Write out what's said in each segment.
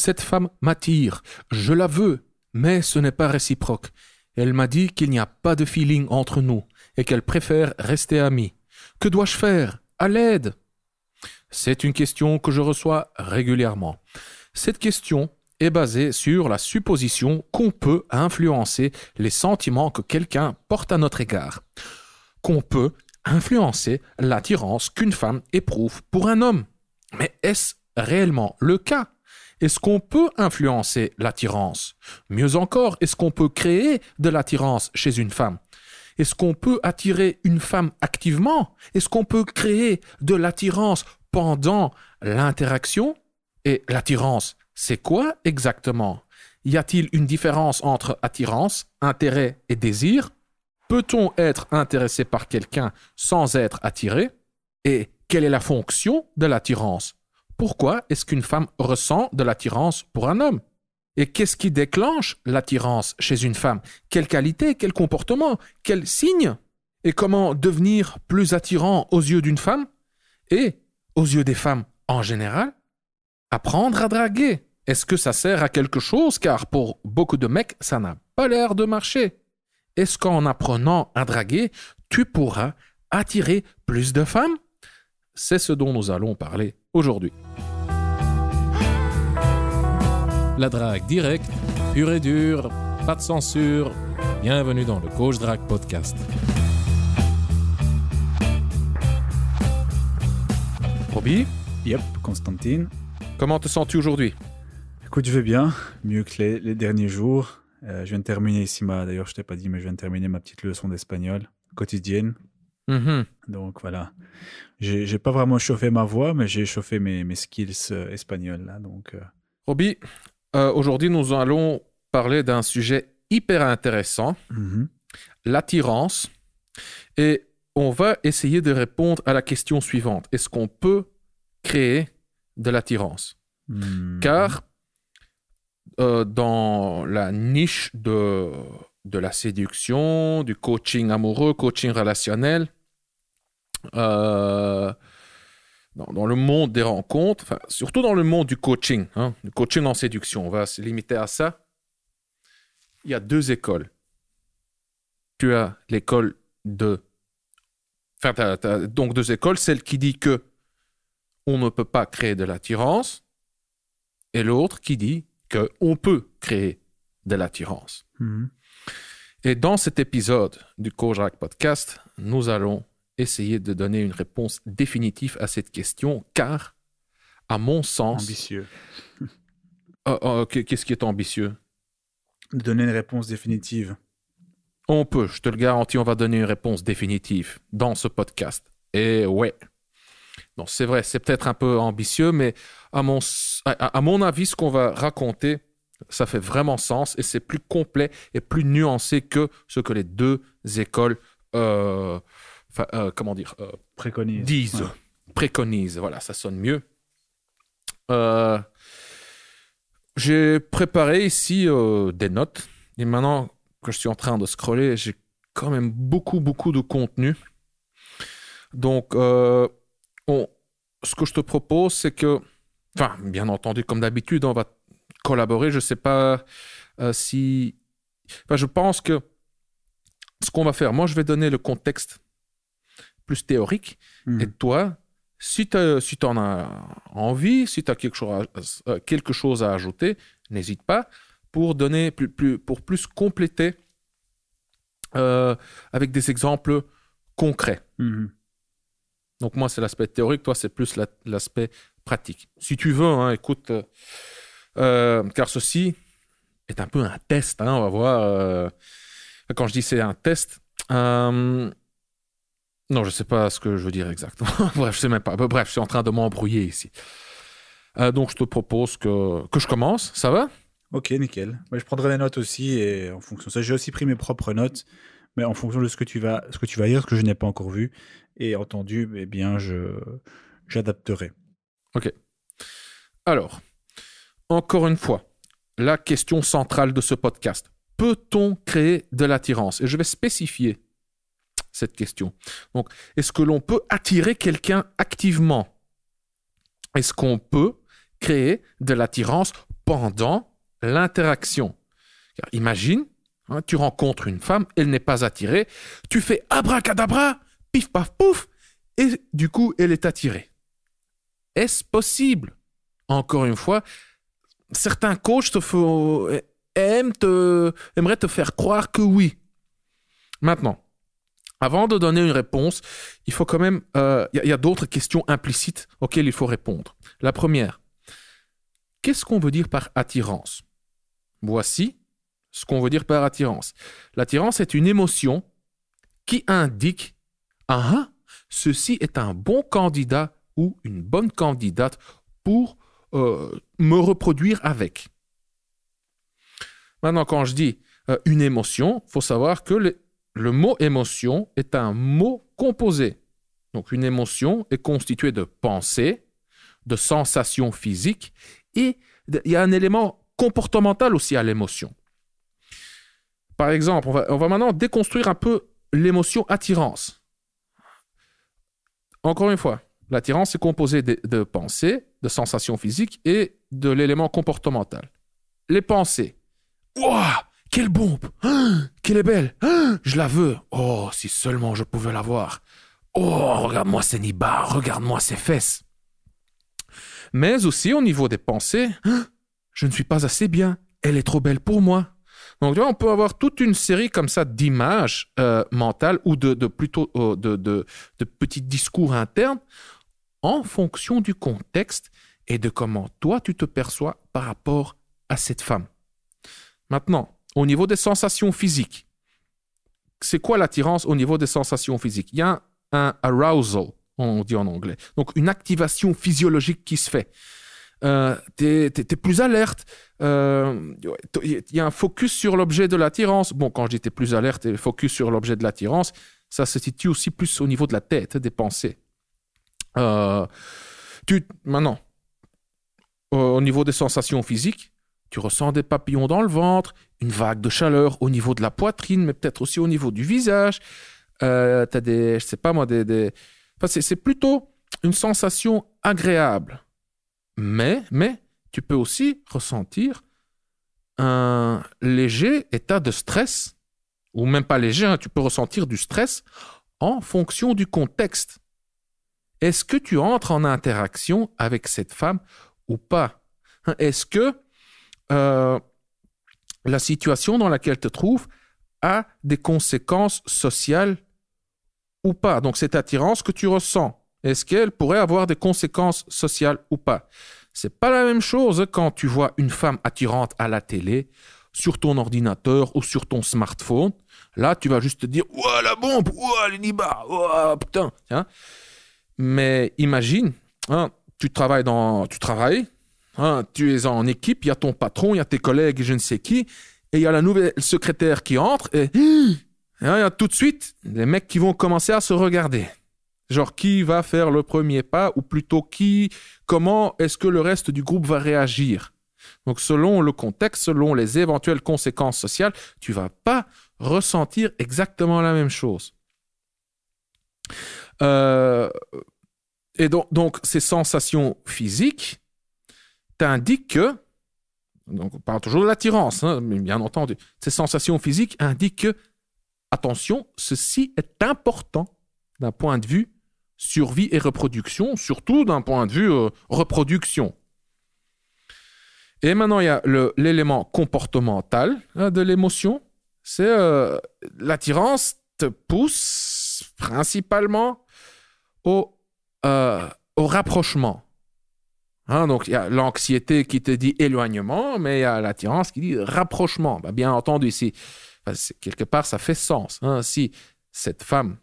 Cette femme m'attire, je la veux, mais ce n'est pas réciproque. Elle m'a dit qu'il n'y a pas de feeling entre nous et qu'elle préfère rester amie. Que dois-je faire? À l'aide! C'est une question que je reçois régulièrement. Cette question est basée sur la supposition qu'on peut influencer les sentiments que quelqu'un porte à notre égard. Qu'on peut influencer l'attirance qu'une femme éprouve pour un homme. Mais est-ce réellement le cas? Est-ce qu'on peut influencer l'attirance? Mieux encore, est-ce qu'on peut créer de l'attirance chez une femme? Est-ce qu'on peut attirer une femme activement? Est-ce qu'on peut créer de l'attirance pendant l'interaction? Et l'attirance, c'est quoi exactement? Y a-t-il une différence entre attirance, intérêt et désir? Peut-on être intéressé par quelqu'un sans être attiré? Et quelle est la fonction de l'attirance? Pourquoi est-ce qu'une femme ressent de l'attirance pour un homme? Et qu'est-ce qui déclenche l'attirance chez une femme? Quelle qualité, quel comportement, quel signe? Et comment devenir plus attirant aux yeux d'une femme? Et aux yeux des femmes en général? Apprendre à draguer. Est-ce que ça sert à quelque chose? Car pour beaucoup de mecs, ça n'a pas l'air de marcher. Est-ce qu'en apprenant à draguer, tu pourras attirer plus de femmes? C'est ce dont nous allons parler aujourd'hui. La drague directe, pure et dure, pas de censure. Bienvenue dans le Coach Drague Podcast. Roby? Yep, Constantine. Comment te sens-tu aujourd'hui? Écoute, je vais bien, mieux que les derniers jours. Je viens de terminer ici, d'ailleurs je t'ai pas dit, mais je viens de terminer ma petite leçon d'espagnol quotidienne. Donc voilà, j'ai pas vraiment chauffé ma voix, mais j'ai chauffé mes skills espagnols. Là, donc, Roby, aujourd'hui nous allons parler d'un sujet hyper intéressant, l'attirance, et on va essayer de répondre à la question suivante. Est-ce qu'on peut créer de l'attirance? Car dans la niche de la séduction, du coaching amoureux, coaching relationnel, dans le monde des rencontres, enfin, surtout dans le monde du coaching en séduction, on va se limiter à ça. Il y a deux écoles. Tu as l'école t'as donc deux écoles, celle qui dit que on ne peut pas créer de l'attirance et l'autre qui dit qu'on peut créer de l'attirance. Et dans cet épisode du Coach Drague Podcast, nous allons essayer de donner une réponse définitive à cette question, car, à mon sens... Ambitieux. Qu'est-ce qui est ambitieux? De donner une réponse définitive. On peut, je te le garantis, on va donner une réponse définitive dans ce podcast. Et ouais. Non, c'est vrai, c'est peut-être un peu ambitieux, mais à mon avis, ce qu'on va raconter, ça fait vraiment sens et c'est plus complet et plus nuancé que ce que les deux écoles préconisent. Ouais. Préconisent, voilà, ça sonne mieux. J'ai préparé ici des notes et maintenant que je suis en train de scroller, j'ai quand même beaucoup de contenu. Donc, ce que je te propose, c'est que, enfin, bien entendu, comme d'habitude, on va collaborer. Je ne sais pas si... Enfin, je pense que ce qu'on va faire, moi, je vais donner le contexte plus théorique. Et toi, si tu en as envie, si tu as quelque chose à ajouter, n'hésite pas pour donner pour plus compléter avec des exemples concrets. Donc moi, c'est l'aspect théorique, toi, c'est plus l'aspect pratique. Si tu veux, écoute, car ceci est un peu un test, on va voir. Quand je dis c'est un test, non, je ne sais pas ce que je veux dire exactement. Bref, je ne sais même pas. Bref, je suis en train de m'embrouiller ici. Donc, je te propose que je commence, ça va? Ok, nickel. Ouais, je prendrai des notes aussi, et en fonction de ça, j'ai aussi pris mes propres notes, mais en fonction de ce que tu vas dire, ce que je n'ai pas encore vu et entendu, eh bien, j'adapterai. Ok. Alors, encore une fois, la question centrale de ce podcast. Peut-on créer de l'attirance? Et je vais spécifier cette question. Donc, est-ce que l'on peut attirer quelqu'un activement? Est-ce qu'on peut créer de l'attirance pendant l'interaction. Car imagine, tu rencontres une femme, elle n'est pas attirée, tu fais abracadabra, pif paf pouf, et du coup, elle est attirée. Est-ce possible? Encore une fois, certains coachs aimeraient te faire croire que oui. Maintenant, avant de donner une réponse, il faut quand même... y a d'autres questions implicites auxquelles il faut répondre. La première, qu'est-ce qu'on veut dire par attirance? Voici ce qu'on veut dire par attirance. L'attirance est une émotion qui indique « Ah, ceci est un bon candidat ou une bonne candidate pour me reproduire avec. » Maintenant, quand je dis une émotion, il faut savoir que le mot émotion est un mot composé. Donc, une émotion est constituée de pensées, de sensations physiques et il y a un élément comportemental aussi à l'émotion. Par exemple, on va maintenant déconstruire un peu l'émotion attirance. Encore une fois, l'attirance est composée de pensées, de sensations physiques et de l'élément comportemental. Les pensées. Ouah, quelle bombe! Qu'elle est belle! Je la veux! Oh, si seulement je pouvais la voir! Oh, regarde-moi ces nibards, regarde-moi ces fesses! Mais aussi au niveau des pensées, je ne suis pas assez bien, elle est trop belle pour moi. Donc, tu vois, on peut avoir toute une série comme ça d'images mentales ou plutôt de petits discours internes en fonction du contexte et de comment toi tu te perçois par rapport à cette femme. Maintenant, au niveau des sensations physiques, c'est quoi l'attirance au niveau des sensations physiques? Il y a un arousal, on dit en anglais. Donc, une activation physiologique qui se fait. T'es plus alerte. Il y a un focus sur l'objet de l'attirance. Bon, quand je dis t'es plus alerte et focus sur l'objet de l'attirance, ça se situe aussi plus au niveau de la tête, des pensées. Maintenant, au niveau des sensations physiques, tu ressens des papillons dans le ventre, une vague de chaleur au niveau de la poitrine, mais peut-être aussi au niveau du visage. T'as je sais pas moi, Enfin, c'est plutôt une sensation agréable. Mais tu peux aussi ressentir un léger état de stress, ou même pas léger, tu peux ressentir du stress en fonction du contexte. Est-ce que tu entres en interaction avec cette femme ou pas? Est-ce que la situation dans laquelle tu te trouves a des conséquences sociales ou pas? Donc cette attirance que tu ressens, est-ce qu'elle pourrait avoir des conséquences sociales ou pas? C'est pas la même chose quand tu vois une femme attirante à la télé, sur ton ordinateur ou sur ton smartphone. Là, tu vas juste te dire « Ouah, la bombe! Ouah, les nibards! Ouah, putain! » Mais imagine, tu travailles, tu es en équipe, il y a ton patron, il y a tes collègues, je ne sais qui, et il y a la nouvelle secrétaire qui entre, et il y a tout de suite les mecs qui vont commencer à se regarder. Genre, qui va faire le premier pas, ou plutôt comment est-ce que le reste du groupe va réagir? Donc, selon le contexte, selon les éventuelles conséquences sociales, tu vas pas ressentir exactement la même chose. Et donc, ces sensations physiques t'indiquent que, donc on parle toujours de l'attirance, mais bien entendu, ces sensations physiques indiquent que, attention, ceci est important d'un point de vue survie et reproduction, surtout d'un point de vue reproduction. Et maintenant, il y a l'élément comportemental de l'émotion. C'est l'attirance te pousse principalement au rapprochement. Donc, il y a l'anxiété qui te dit éloignement, mais il y a l'attirance qui dit rapprochement. Bien entendu, quelque part, ça fait sens. Si cette femme,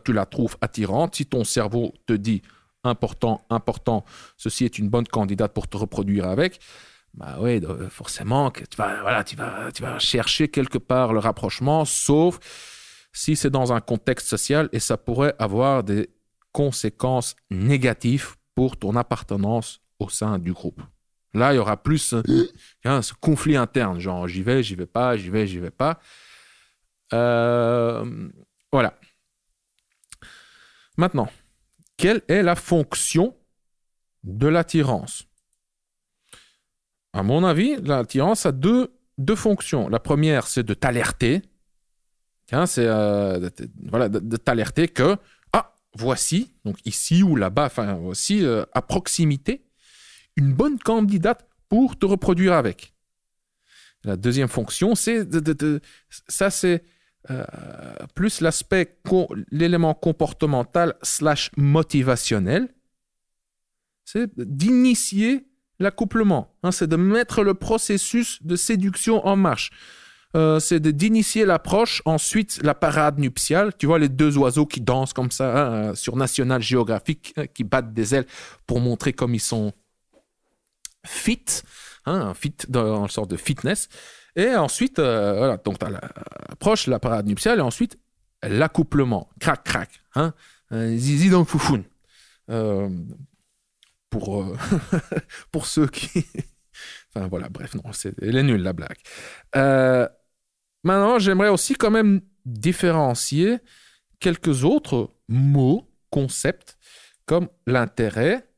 tu la trouves attirante, si ton cerveau te dit important, ceci est une bonne candidate pour te reproduire avec, oui, forcément, tu vas chercher quelque part le rapprochement, sauf si c'est dans un contexte social et ça pourrait avoir des conséquences négatives pour ton appartenance au sein du groupe. Là, il y aura plus ce conflit interne, genre j'y vais pas, j'y vais pas. Voilà. Maintenant, quelle est la fonction de l'attirance? à mon avis, l'attirance a deux fonctions. La première, c'est de t'alerter. C'est de t'alerter que, voici, donc ici ou là-bas, voici à proximité, une bonne candidate pour te reproduire avec. La deuxième fonction, c'est ça, c'est plus l'aspect, l'élément comportemental / motivationnel, c'est d'initier l'accouplement. C'est de mettre le processus de séduction en marche. C'est d'initier l'approche, ensuite la parade nuptiale. Tu vois les deux oiseaux qui dansent comme ça sur National Geographic, qui battent des ailes pour montrer comme ils sont fit, fit dans une sorte de fitness. Et ensuite, donc tu as l'approche, la parade nuptiale, et ensuite l'accouplement. Crac, crac. Zizi dans le foufoune. Pour ceux qui... Enfin voilà, bref, non, elle est nulle la blague. Maintenant, j'aimerais aussi quand même différencier quelques autres mots, concepts, comme l'intérêt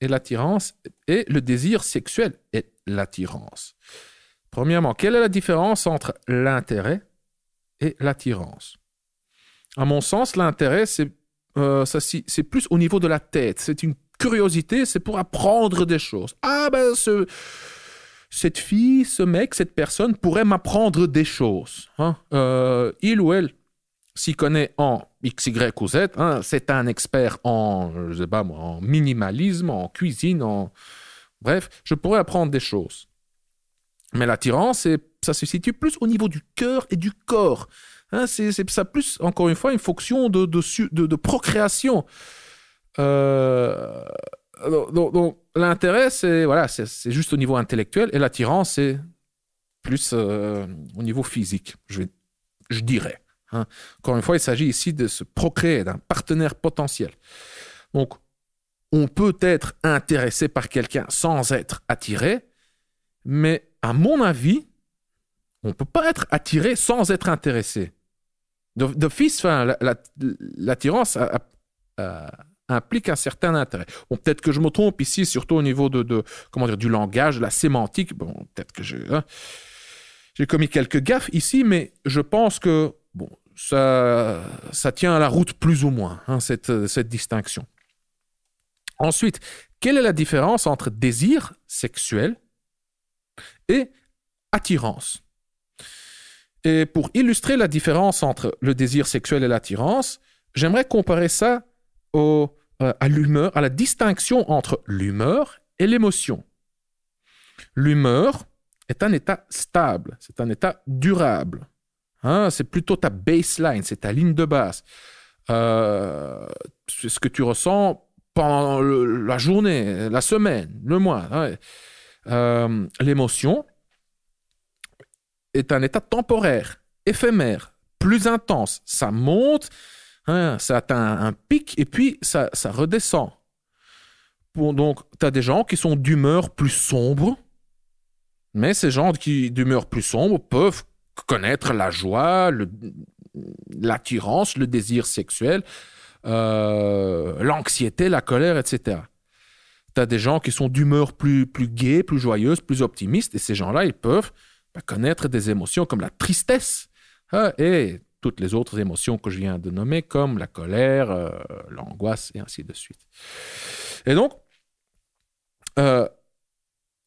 et l'attirance et le désir sexuel et l'attirance. Premièrement, quelle est la différence entre l'intérêt et l'attirance? À mon sens, l'intérêt, c'est plus au niveau de la tête. C'est une curiosité, c'est pour apprendre des choses. Cette fille, ce mec, cette personne pourrait m'apprendre des choses. Il ou elle s'y connaît en X, Y ou Z. C'est un expert en minimalisme, en cuisine, bref, je pourrais apprendre des choses. Mais l'attirance, ça se situe plus au niveau du cœur et du corps. C'est ça plus, encore une fois, une fonction de procréation. Donc, l'intérêt, c'est juste au niveau intellectuel, et l'attirance, c'est plus au niveau physique, je dirais. Encore une fois, il s'agit ici de se procréer, d'un partenaire potentiel. Donc, on peut être intéressé par quelqu'un sans être attiré, mais à mon avis, on ne peut pas être attiré sans être intéressé. D'office, l'attirance implique un certain intérêt. Bon, peut-être que je me trompe ici, surtout au niveau du langage, de la sémantique. Bon, peut-être que j'ai commis quelques gaffes ici, mais je pense que ça tient à la route plus ou moins, cette distinction. Ensuite, quelle est la différence entre désir sexuel et attirance? Et pour illustrer la différence entre le désir sexuel et l'attirance, j'aimerais comparer ça à l'humeur, à la distinction entre l'humeur et l'émotion. L'humeur est un état stable, c'est un état durable. C'est plutôt ta baseline, c'est ta ligne de base. C'est ce que tu ressens pendant la journée, la semaine, le mois. L'émotion est un état temporaire, éphémère, plus intense. Ça monte, ça atteint un pic et puis ça redescend. Donc, tu as des gens qui sont d'humeur plus sombre, mais ces gens d'humeur plus sombre peuvent connaître la joie, l'attirance, le désir sexuel, l'anxiété, la colère, etc. Tu as des gens qui sont d'humeur plus gaie, plus joyeuse, plus optimiste, et ces gens-là, ils peuvent connaître des émotions comme la tristesse et toutes les autres émotions que je viens de nommer, comme la colère, l'angoisse, et ainsi de suite. Et donc,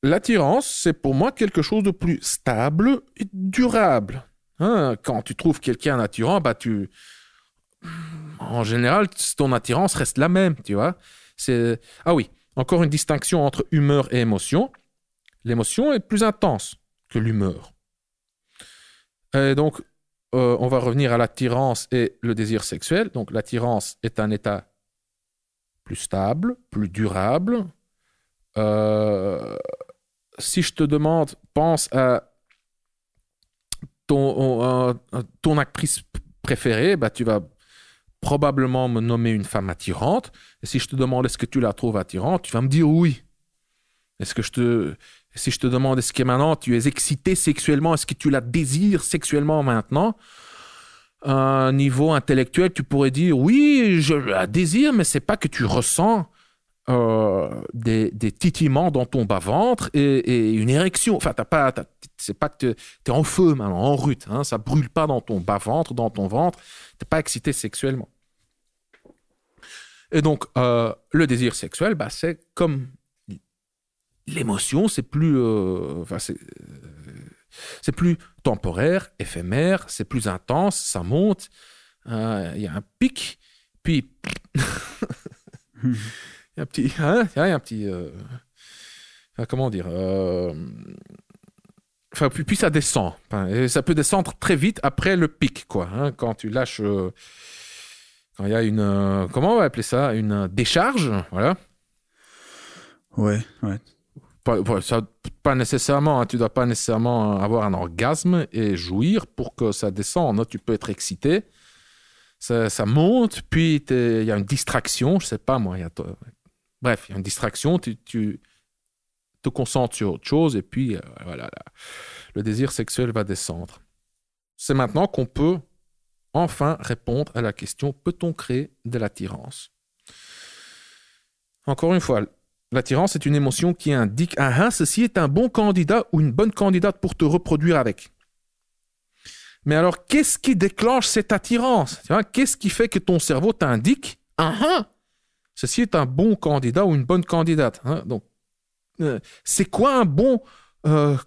l'attirance, c'est pour moi quelque chose de plus stable et durable. Quand tu trouves quelqu'un attirant, en général, ton attirance reste la même, tu vois. Ah oui, encore une distinction entre humeur et émotion. L'émotion est plus intense que l'humeur. Et donc, on va revenir à l'attirance et le désir sexuel. Donc, l'attirance est un état plus stable, plus durable. Si je te demande, pense à ton actrice préférée, tu vas probablement me nommer une femme attirante. Et si je te demande est-ce que tu la trouves attirante, tu vas me dire oui. Si je te demande est-ce que maintenant tu es excité sexuellement, est-ce que tu la désires sexuellement maintenant, à un niveau intellectuel, tu pourrais dire oui, je la désire, mais c'est pas que tu ressens des titillements dans ton bas-ventre et une érection. Enfin, c'est pas que tu es en feu maintenant, en rut. Hein, ça brûle pas dans ton bas-ventre, dans ton ventre. Tu n'es pas excité sexuellement. Et donc, le désir sexuel, c'est comme l'émotion, c'est plus, c'est plus temporaire, éphémère, c'est plus intense, ça monte. Il y a un pic, puis il y a un petit, comment dire, puis ça descend. Et ça peut descendre très vite après le pic, quoi. Hein, quand tu lâches, quand il y a une, comment on va appeler ça, une décharge, voilà. Ouais. Pas nécessairement, hein, tu dois pas nécessairement avoir un orgasme et jouir pour que ça descende. Hein. Tu peux être excité, ça monte, puis il y a une distraction, je sais pas moi. Bref, il y a une distraction, tu te concentres sur autre chose et puis voilà, le désir sexuel va descendre. C'est maintenant qu'on peut enfin répondre à la question: peut-on créer de l'attirance? Encore une fois, l'attirance est une émotion qui indique ceci est un bon candidat ou une bonne candidate pour te reproduire avec. Mais alors, qu'est-ce qui déclenche cette attirance? Qu'est-ce qui fait que ton cerveau t'indique ceci est un bon candidat ou une bonne candidate? Donc, c'est quoi un bon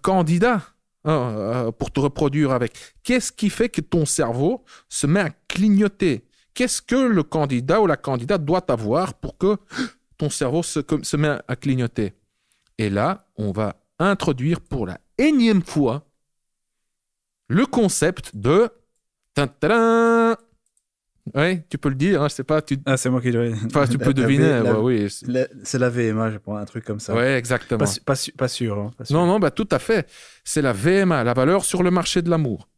candidat pour te reproduire avec? Qu'est-ce qui fait que ton cerveau se met à clignoter? Qu'est-ce que le candidat ou la candidate doit avoir pour que ton cerveau se met à clignoter? Et là, on va introduire pour la énième fois le concept de... Oui, tu peux le dire, hein, je sais pas. C'est moi qui le... Enfin, tu peux deviner. Oui. C'est la VMA, je pense, un truc comme ça. Oui, exactement. Pas sûr. Hein, pas sûr. Non, tout à fait. C'est la VMA, la valeur sur le marché de l'amour.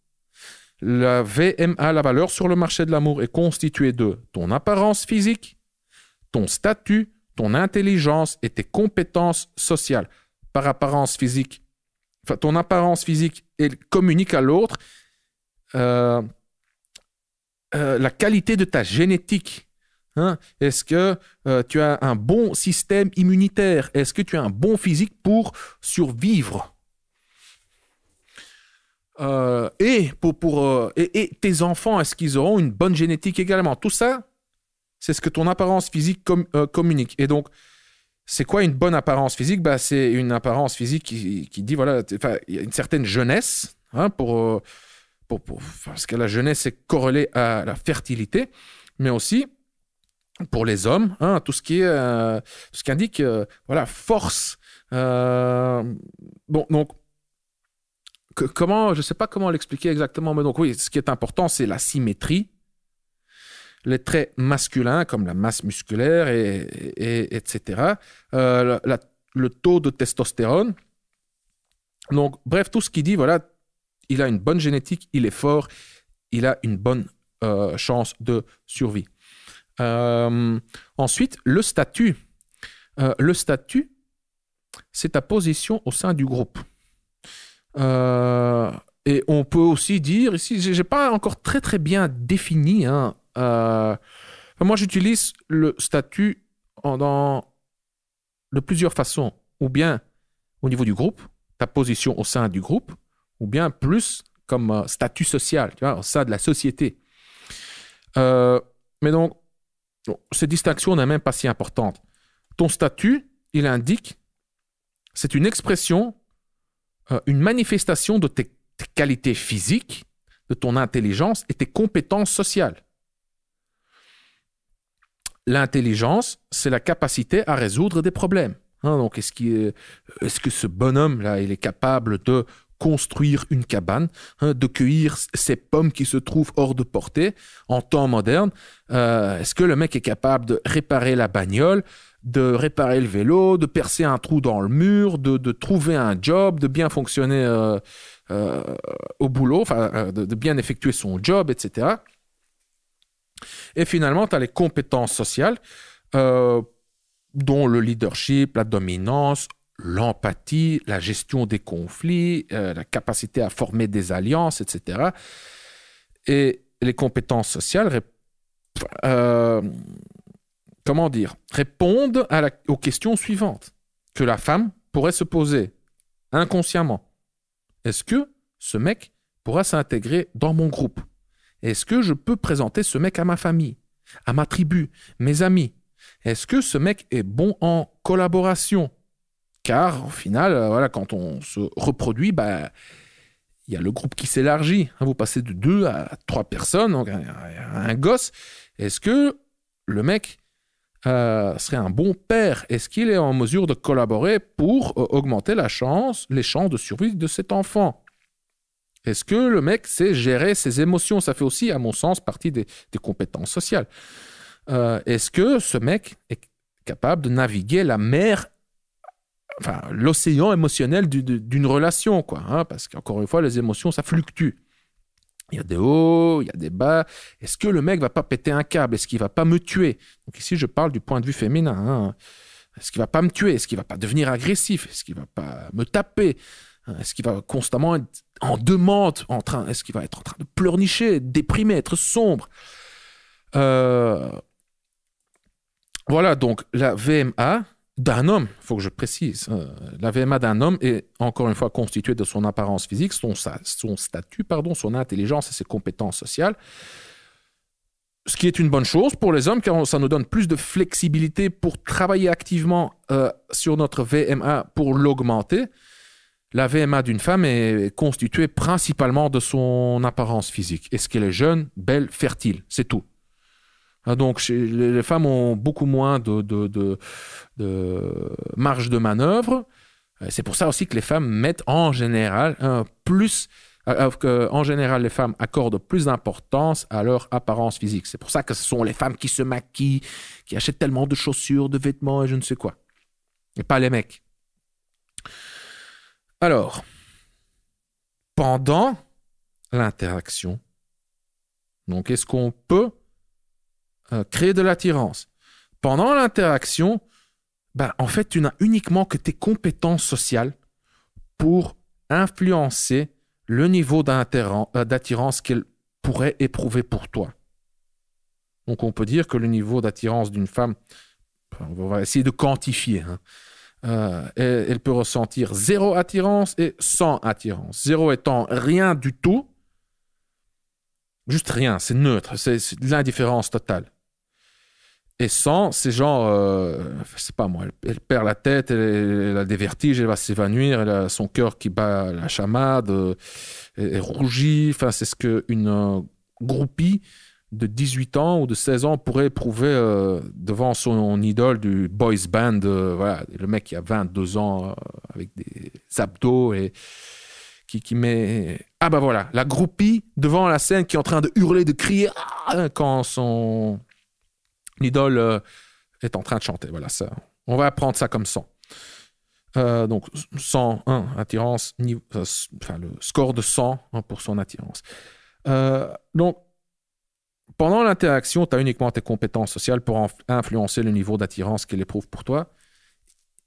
La VMA, la valeur sur le marché de l'amour, est constituée de ton apparence physique, ton statut, ton intelligence et tes compétences sociales. Par apparence physique, ton apparence physique communique à l'autre la qualité de ta génétique. Hein? Est-ce que tu as un bon système immunitaire? Est-ce que tu as un bon physique pour survivre? Et tes enfants, est-ce qu'ils auront une bonne génétique également? Tout ça, c'est ce que ton apparence physique communique. Et donc, c'est quoi une bonne apparence physique? C'est une apparence physique qui dit, voilà, il y a une certaine jeunesse, hein, parce que la jeunesse est corrélée à la fertilité, mais aussi pour les hommes, hein, tout ce qui indique force. Donc, je ne sais pas comment l'expliquer exactement, mais donc oui, ce qui est important, c'est la symétrie, les traits masculins comme la masse musculaire, etc., le taux de testostérone. Donc, bref, tout ce qui dit, voilà, il a une bonne génétique, il est fort, il a une bonne chance de survie. Ensuite, le statut. Le statut, c'est ta position au sein du groupe. Et on peut aussi dire, ici, je n'ai pas encore très très bien défini. Hein, moi, j'utilise le statut de plusieurs façons. Ou bien au niveau du groupe, ta position au sein du groupe, ou bien plus comme statut social, tu vois, au sein de la société. Mais donc, cette distinction n'est même pas si importante. Ton statut, il indique, c'est une expression, une manifestation de tes qualités physiques, de ton intelligence et tes compétences sociales. L'intelligence, c'est la capacité à résoudre des problèmes. Hein, donc, est-ce que ce bonhomme-là, il est capable de construire une cabane, hein, de cueillir ces pommes qui se trouvent hors de portée en temps moderne? Est-ce que le mec est capable de réparer la bagnole, de réparer le vélo, de percer un trou dans le mur, de trouver un job, de bien fonctionner au boulot, de bien effectuer son job, etc. Et finalement, tu as les compétences sociales, dont le leadership, la dominance, l'empathie, la gestion des conflits, la capacité à former des alliances, etc. Et les compétences sociales, répondent aux questions suivantes que la femme pourrait se poser inconsciemment. Est-ce que ce mec pourra s'intégrer dans mon groupe? Est-ce que je peux présenter ce mec à ma famille, à ma tribu, mes amis? Est-ce que ce mec est bon en collaboration? Car au final, quand on se reproduit, il y a le groupe qui s'élargit. Vous passez de 2 à 3 personnes, donc un gosse. Est-ce que le mec serait un bon père? Est-ce qu'il est en mesure de collaborer pour augmenter les chances de survie de cet enfant? Est-ce que le mec sait gérer ses émotions? Ça fait aussi, à mon sens, partie des compétences sociales. Est-ce que ce mec est capable de naviguer la mer, l'océan émotionnel d'une relation, quoi, parce qu'encore une fois, les émotions, ça fluctue. Il y a des hauts, il y a des bas. Est-ce que le mec va pas péter un câble? Est-ce qu'il va pas me tuer? Donc ici, je parle du point de vue féminin. Est-ce qu'il va pas me tuer? Est-ce qu'il va pas devenir agressif? Est-ce qu'il va pas me taper? Est-ce qu'il va constamment être en demande? Est-ce qu'il va être en train de pleurnicher, déprimé, être sombre? Voilà, donc la VMA d'un homme, il faut que je précise, la VMA d'un homme est encore une fois constituée de son apparence physique, son statut, son intelligence et ses compétences sociales. Ce qui est une bonne chose pour les hommes, car ça nous donne plus de flexibilité pour travailler activement sur notre VMA pour l'augmenter. La VMA d'une femme est constituée principalement de son apparence physique. Est-ce qu'elle est jeune, belle, fertile? C'est tout. Donc, les femmes ont beaucoup moins de marge de manœuvre. C'est pour ça aussi que les femmes mettent en général en général, les femmes accordent plus d'importance à leur apparence physique. C'est pour ça que ce sont les femmes qui se maquillent, qui achètent tellement de chaussures, de vêtements et je ne sais quoi. Et pas les mecs. Alors, pendant l'interaction, donc est-ce qu'on peut créer de l'attirance? Pendant l'interaction, en fait, tu n'as uniquement que tes compétences sociales pour influencer le niveau d'attirance qu'elle pourrait éprouver pour toi. Donc, on peut dire que le niveau d'attirance d'une femme, on va essayer de quantifier. Elle peut ressentir 0 attirance et 100 attirance. 0 étant rien du tout. Juste rien, c'est neutre, c'est de l'indifférence totale. Et 100, c'est genre, je sais pas moi, elle perd la tête, elle a des vertiges, elle va s'évanouir, elle a son cœur qui bat la chamade, elle rougit. Enfin, c'est ce qu'une groupie de 18 ans ou de 16 ans pourrait éprouver devant son idole du boys band. Le mec qui a 22 ans avec des abdos et qui met... la groupie devant la scène qui est en train de hurler, de crier quand son idole est en train de chanter. Voilà, ça. On va apprendre ça comme 100. Donc, 101, attirance, le score de 100 pour son attirance. Donc, pendant l'interaction, tu as uniquement tes compétences sociales pour influencer le niveau d'attirance qu'elle éprouve pour toi.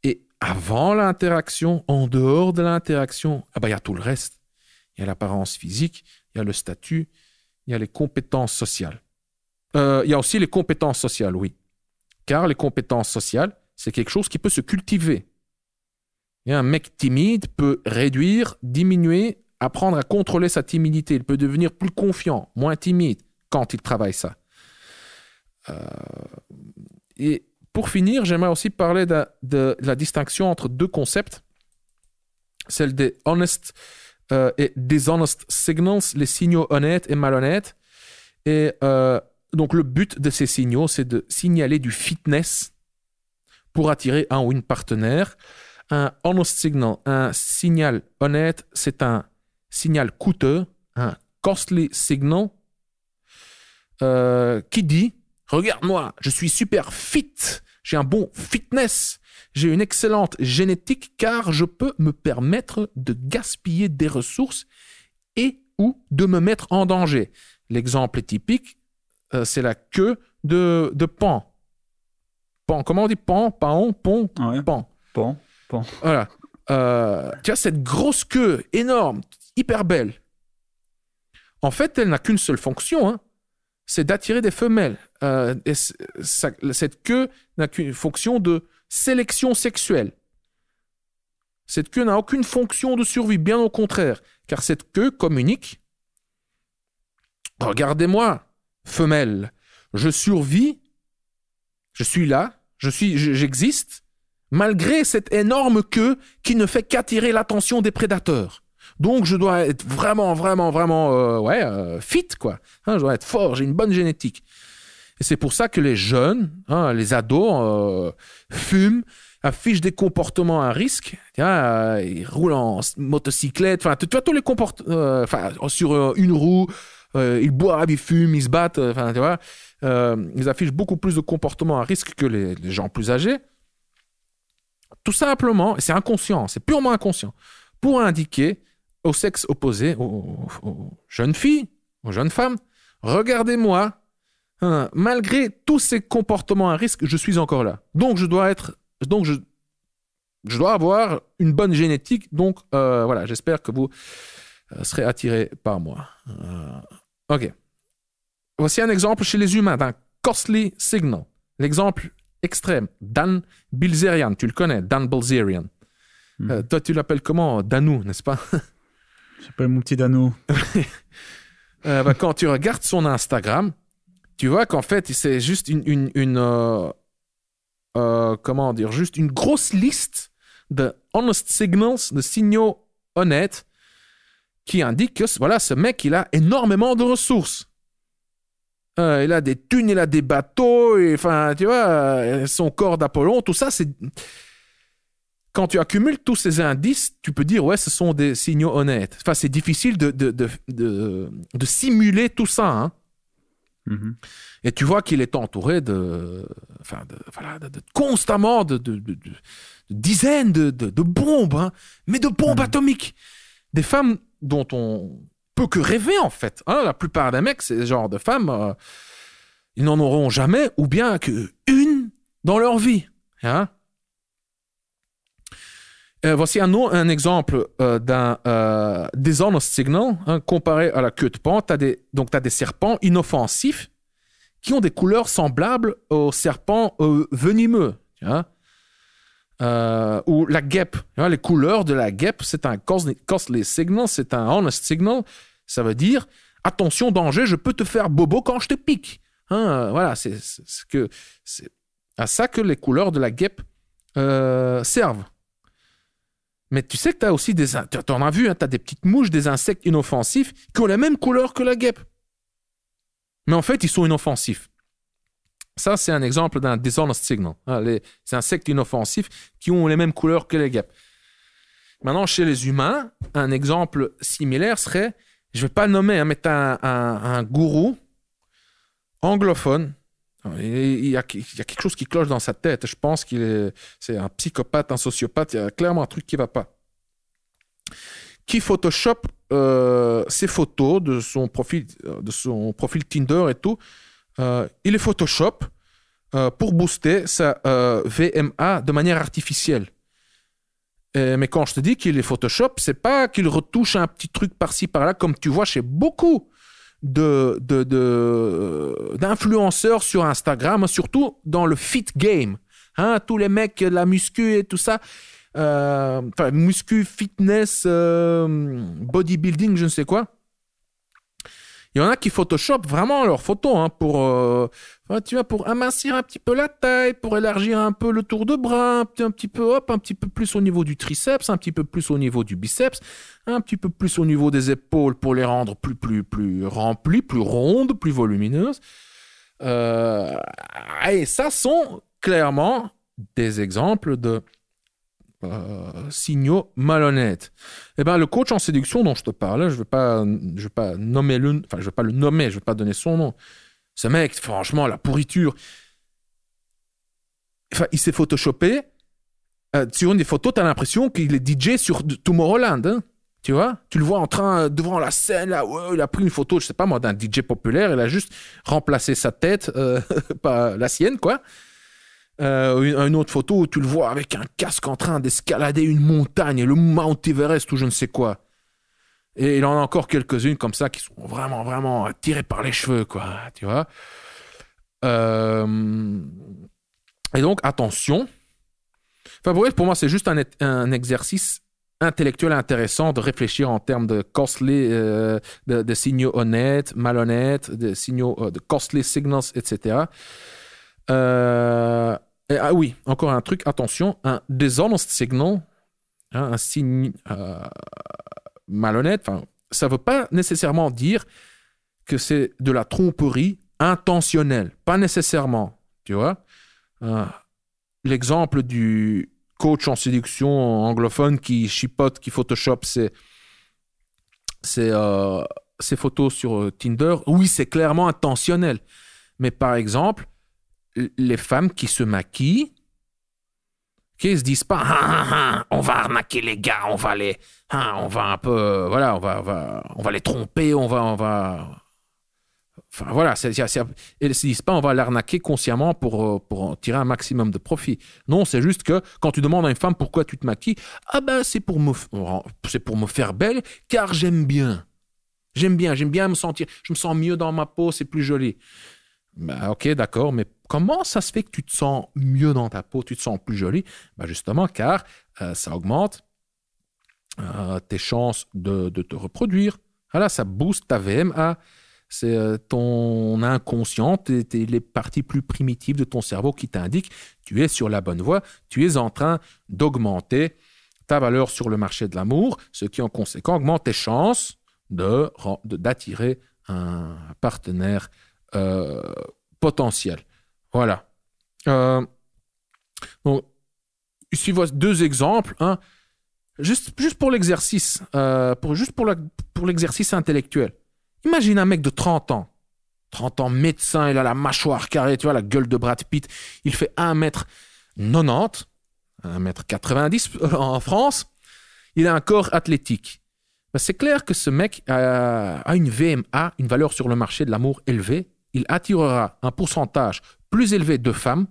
Et avant l'interaction, en dehors de l'interaction, il y a tout le reste. Il y a l'apparence physique, il y a le statut, il y a les compétences sociales. Il y a aussi les compétences sociales, oui. Car les compétences sociales, c'est quelque chose qui peut se cultiver. Et un mec timide peut réduire, diminuer, apprendre à contrôler sa timidité. Il peut devenir plus confiant, moins timide quand il travaille ça. Et pour finir, j'aimerais aussi parler de la distinction entre 2 concepts. Celle des honest et dishonest signals, les signaux honnêtes et malhonnêtes. Et donc, le but de ces signaux, c'est de signaler du fitness pour attirer un ou une partenaire. Un honest signal, un signal honnête, c'est un signal coûteux, un costly signal, qui dit « Regarde-moi, je suis super fit, j'ai un bon fitness, j'ai une excellente génétique car je peux me permettre de gaspiller des ressources et ou de me mettre en danger. » L'exemple est typique. C'est la queue de Pan. Pan. Comment on dit Pan, Paon, Pon, ouais. Pan. Pan. Voilà. Tu as cette grosse queue énorme, hyper belle. En fait, elle n'a qu'une seule fonction. c'est d'attirer des femelles. Cette queue n'a qu'une fonction de sélection sexuelle. Cette queue n'a aucune fonction de survie, bien au contraire, car cette queue communique. Regardez-moi, femelle, je survis, je suis là, j'existe, malgré cette énorme queue qui ne fait qu'attirer l'attention des prédateurs. Donc, je dois être vraiment fit, quoi. Je dois être fort, j'ai une bonne génétique. Et c'est pour ça que les jeunes, les ados, fument, affichent des comportements à risque. Ils roulent en motocyclette. Tu vois tous les comportements, sur une roue, ils boivent, ils fument, ils se battent. Tu vois, ils affichent beaucoup plus de comportements à risque que les gens plus âgés. Tout simplement, c'est inconscient, c'est purement inconscient, pour indiquer au sexe opposé, aux jeunes filles, aux jeunes femmes, regardez-moi, malgré tous ces comportements à risque, je suis encore là. Donc je dois avoir une bonne génétique. Donc voilà, j'espère que vous serez attirés par moi. Ok. Voici un exemple chez les humains d'un costly signal. L'exemple extrême, Dan Bilzerian, tu le connais, Dan Bilzerian. Toi, tu l'appelles comment? Danou, n'est-ce pas? J'appelle mon petit Danou. Quand tu regardes son Instagram, tu vois qu'en fait, c'est juste juste une grosse liste de honest signals, de signaux honnêtes, qui indiquent que voilà, ce mec, il a énormément de ressources. Il a des thunes, il a des bateaux, et, tu vois, son corps d'Apollon, tout ça, c'est... Quand tu accumules tous ces indices, tu peux dire, ouais, ce sont des signaux honnêtes. Enfin, c'est difficile de simuler tout ça, hein. Mm-hmm. Et tu vois qu'il est entouré constamment de dizaines de bombes, hein, mais de bombes atomiques. Des femmes dont on peut que rêver, en fait. Hein, la plupart des mecs, c'est ce genre de femmes, ils n'en auront jamais, ou bien qu'une dans leur vie. Hein. Voici un exemple d'un dishonest signal, hein, comparé à la queue de paon. Tu as des serpents inoffensifs qui ont des couleurs semblables aux serpents venimeux. Hein. Ou la guêpe. Hein, les couleurs de la guêpe, c'est un costly signal, c'est un honest signal. Ça veut dire, attention, danger, je peux te faire bobo quand je te pique. Hein, voilà, c'est à ça que les couleurs de la guêpe servent. Mais tu sais que tu as aussi tu en as vu, hein, tu as des petites mouches, des insectes inoffensifs qui ont la même couleur que la guêpe. Mais en fait, ils sont inoffensifs. Ça, c'est un exemple d'un dishonest signal. Hein, les insectes inoffensifs qui ont les mêmes couleurs que les guêpes. Maintenant, chez les humains, un exemple similaire serait, je ne vais pas le nommer, hein, mais tu as un gourou anglophone. Il y a quelque chose qui cloche dans sa tête. Je pense c'est un psychopathe, un sociopathe. Il y a clairement un truc qui ne va pas. Qui Photoshop ses photos de son profil Tinder et tout. Il les Photoshop pour booster sa VMA de manière artificielle. Mais quand je te dis qu'il les Photoshop, c'est pas qu'il retouche un petit truc par-ci par-là, comme tu vois chez beaucoup d'influenceurs sur Instagram, surtout dans le fit game. Hein, tous les mecs, la muscu et tout ça, muscu, fitness, bodybuilding, je ne sais quoi. Il y en a qui photoshopent vraiment leurs photos, hein, pour amincir un petit peu la taille, pour élargir un peu le tour de bras, un petit peu plus au niveau du triceps, un petit peu plus au niveau du biceps, un petit peu plus au niveau des épaules pour les rendre plus remplies, plus rondes, plus volumineuses. Et ça sont clairement des exemples de signaux malhonnêtes. Eh ben, le coach en séduction dont je te parle, je vais pas nommer je vais pas le nommer, je vais pas donner son nom. Ce mec, franchement, la pourriture. Enfin, il s'est photoshopé. Sur une des photos, tu as l'impression qu'il est DJ sur Tomorrowland. Hein, tu vois? Tu le vois en train, devant la scène, là, il a pris une photo, je sais pas moi, d'un DJ populaire, il a juste remplacé sa tête, pas la sienne, quoi. Une autre photo où tu le vois avec un casque en train d'escalader une montagne, le Mount Everest ou je ne sais quoi. Et il en a encore quelques-unes comme ça qui sont vraiment, vraiment tirées par les cheveux, quoi. Tu vois. Et donc, attention. Enfin, bref, pour moi, c'est juste un exercice intellectuel intéressant de réfléchir en termes de costly, de signaux honnêtes, malhonnêtes, de signaux de costly signals, etc. Oui, encore un truc, attention, un dishonest signal, un signe malhonnête, ça ne veut pas nécessairement dire que c'est de la tromperie intentionnelle, pas nécessairement, tu vois. L'exemple du coach en séduction anglophone qui chipote, qui photoshop ses photos sur Tinder, oui, c'est clairement intentionnel. Mais par exemple, les femmes qui se maquillent, qui ne se disent pas on va arnaquer les gars, on va un peu voilà, on va les tromper, on va enfin voilà, elles ne se disent pas on va l'arnaquer consciemment pour en tirer un maximum de profit. Non, c'est juste que quand tu demandes à une femme pourquoi tu te maquilles, c'est pour me faire belle car j'aime bien me sentir, je me sens mieux dans ma peau, c'est plus joli. Ok, d'accord, mais comment ça se fait que tu te sens mieux dans ta peau, tu te sens plus jolie? Justement, car ça augmente tes chances de te reproduire. Voilà, ça booste ta VMA. C'est ton inconscient, les parties plus primitives de ton cerveau qui t'indiquent tu es sur la bonne voie, tu es en train d'augmenter ta valeur sur le marché de l'amour, ce qui en conséquent augmente tes chances d'attirer un partenaire potentiel. Voilà. Donc, ici, voici deux exemples. Juste pour l'exercice, pour l'exercice intellectuel. Imagine un mec de 30 ans, médecin, il a la mâchoire carrée, tu vois, la gueule de Brad Pitt. Il fait 1m90, 1m90 en France. Il a un corps athlétique. C'est clair que ce mec a une VMA, une valeur sur le marché de l'amour élevée. Il attirera un pourcentage plus élevé de femmes,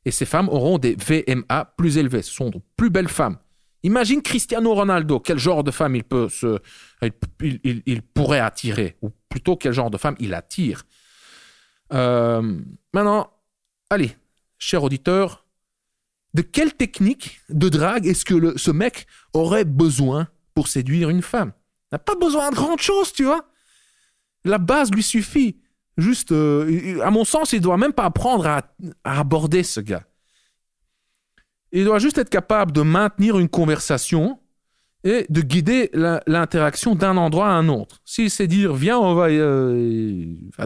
et ces femmes auront des VMA plus élevées. Ce sont de plus belles femmes. Imagine Cristiano Ronaldo, quel genre de femme il pourrait attirer, ou plutôt quel genre de femme il attire. Maintenant, allez, cher auditeur, de quelle technique de drague est-ce que ce mec aurait besoin pour séduire une femme? Il n'a pas besoin de grande chose, tu vois. La base lui suffit. Juste, à mon sens, il ne doit même pas apprendre à aborder ce gars. Il doit juste être capable de maintenir une conversation et de guider l'interaction d'un endroit à un autre. S'il sait dire, viens, on va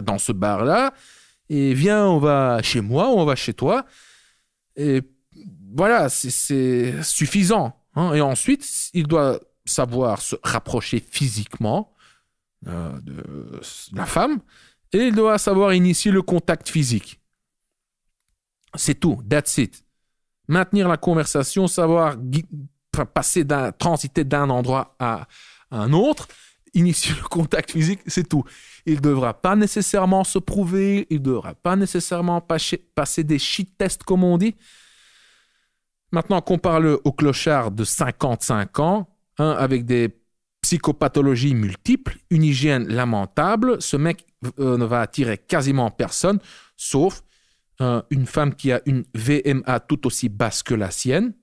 dans ce bar-là, et viens, on va chez moi, ou on va chez toi, et voilà, c'est suffisant. Et ensuite, il doit savoir se rapprocher physiquement de la femme, et il doit savoir initier le contact physique. C'est tout, that's it. Maintenir la conversation, savoir transiter d'un endroit à un autre, initier le contact physique, c'est tout. Il ne devra pas nécessairement se prouver, il ne devra pas nécessairement passer des shit tests, comme on dit. Maintenant, compare-le au clochard de 55 ans, avec des psychopathologies multiples, une hygiène lamentable. Ce mec ne va attirer quasiment personne, sauf une femme qui a une VMA tout aussi basse que la sienne.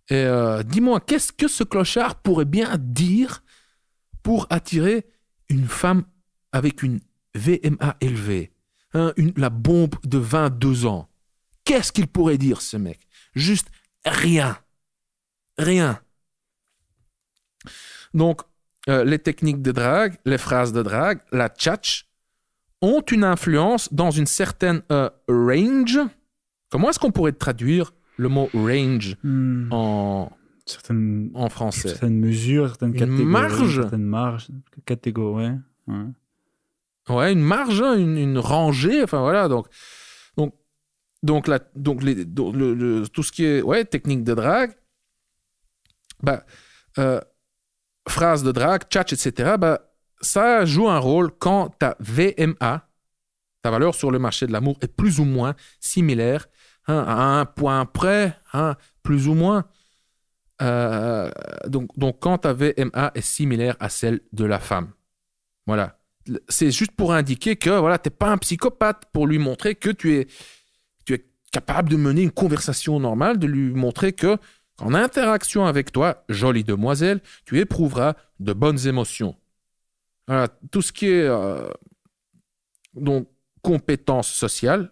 Et dis-moi, qu'est-ce que ce clochard pourrait bien dire pour attirer une femme avec une VMA élevée, la bombe de 22 ans? Qu'est-ce qu'il pourrait dire, ce mec? Juste rien. Rien. Donc, les techniques de drague, les phrases de drague, la tchatch, ont une influence dans une certaine range. Comment est-ce qu'on pourrait traduire le mot range en français? Certaines mesures, certaines catégories. Marge. Certaines marges, catégories, ouais. Ouais, une marge, une rangée, enfin voilà. Donc tout ce qui est technique de drague, phrase de drague, tchatch, etc., ça joue un rôle quand ta VMA, ta valeur sur le marché de l'amour, est plus ou moins similaire, à un point près, plus ou moins. donc quand ta VMA est similaire à celle de la femme. Voilà. C'est juste pour indiquer que voilà, tu n'es pas un psychopathe, pour lui montrer que tu es capable de mener une conversation normale, de lui montrer que qu'en interaction avec toi, jolie demoiselle, tu éprouveras de bonnes émotions. Voilà, tout ce qui est donc compétences sociales,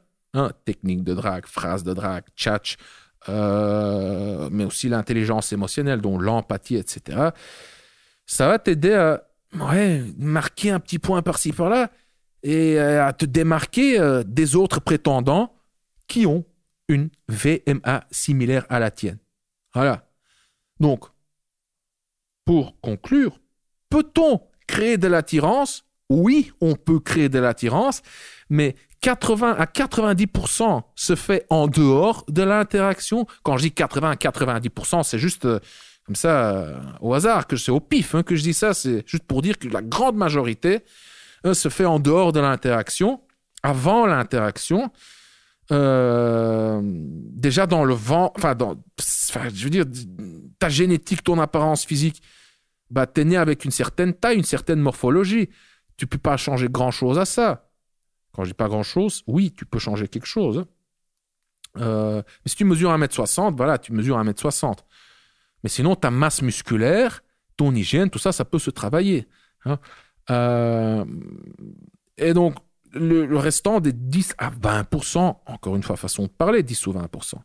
technique de drague, phrase de drague, tchatch, mais aussi l'intelligence émotionnelle, dont l'empathie, etc. Ça va t'aider à marquer un petit point par-ci par-là et à te démarquer des autres prétendants qui ont une VMA similaire à la tienne. Voilà. Donc, pour conclure, peut-on créer de l'attirance? Oui, on peut créer de l'attirance, mais 80 à 90% se fait en dehors de l'interaction. Quand je dis 80 à 90%, c'est juste comme ça, au hasard, que c'est au pif que je dis ça. C'est juste pour dire que la grande majorité se fait en dehors de l'interaction. Avant l'interaction, déjà dans le vent, je veux dire, ta génétique, ton apparence physique, t'es né avec une certaine taille, une certaine morphologie. Tu peux pas changer grand-chose à ça. Quand je dis pas grand-chose, oui, tu peux changer quelque chose. Mais si tu mesures 1m60, voilà, tu mesures 1m60. Mais sinon, ta masse musculaire, ton hygiène, tout ça, ça peut se travailler. Et donc, le restant des 10 à 20%, encore une fois, façon de parler, 10 ou 20%,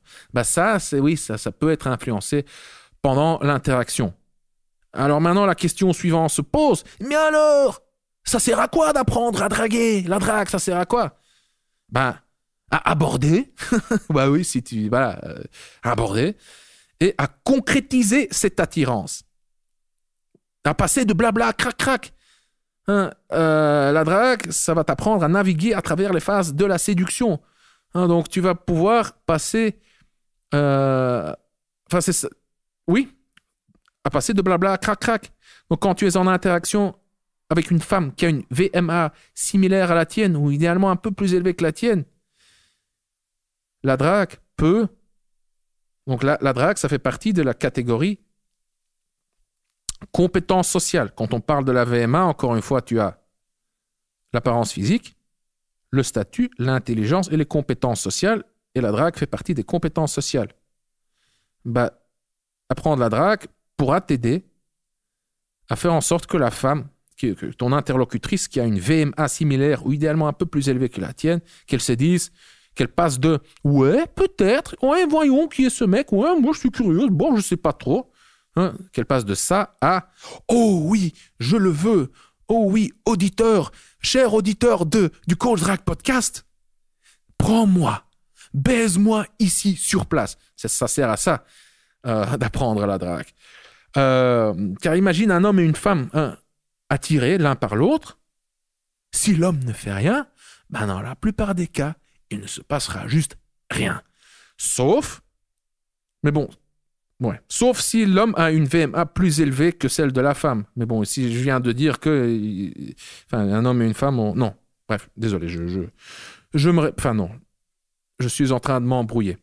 ça peut être influencé pendant l'interaction. Alors maintenant, la question suivante se pose. Mais alors, ça sert à quoi d'apprendre à draguer? La drague, ça sert à quoi? À aborder. Aborder. Et à concrétiser cette attirance. À passer de blabla, crac-crac. La drague, ça va t'apprendre à naviguer à travers les phases de la séduction. Donc, tu vas pouvoir passer... à passer de blabla, crac-crac. Donc, quand tu es en interaction avec une femme qui a une VMA similaire à la tienne, ou idéalement un peu plus élevée que la tienne, la drague peut... Donc, la drague, ça fait partie de la catégorie compétences sociales. Quand on parle de la VMA, encore une fois, tu as l'apparence physique, le statut, l'intelligence et les compétences sociales. Et la drague fait partie des compétences sociales. Apprendre la drague pourra t'aider à faire en sorte que la femme, que ton interlocutrice qui a une VMA similaire ou idéalement un peu plus élevée que la tienne, qu'elle se dise, qu'elle passe de « ouais, peut-être, ouais, voyons qui est ce mec, ouais, moi je suis curieuse, bon, je sais pas trop », qu'elle passe de ça à « oh oui, je le veux, oh oui, auditeur, cher auditeur du Coach Drag Podcast, prends-moi, baise-moi ici sur place ». Ça sert à ça, d'apprendre la drague. Car imagine un homme et une femme attirés l'un par l'autre. Si l'homme ne fait rien, dans la plupart des cas, il ne se passera juste rien. Sauf si l'homme a une VMA plus élevée que celle de la femme. Mais bon, si je viens de dire que un homme et une femme ont... Non, bref, désolé, je suis en train de m'embrouiller.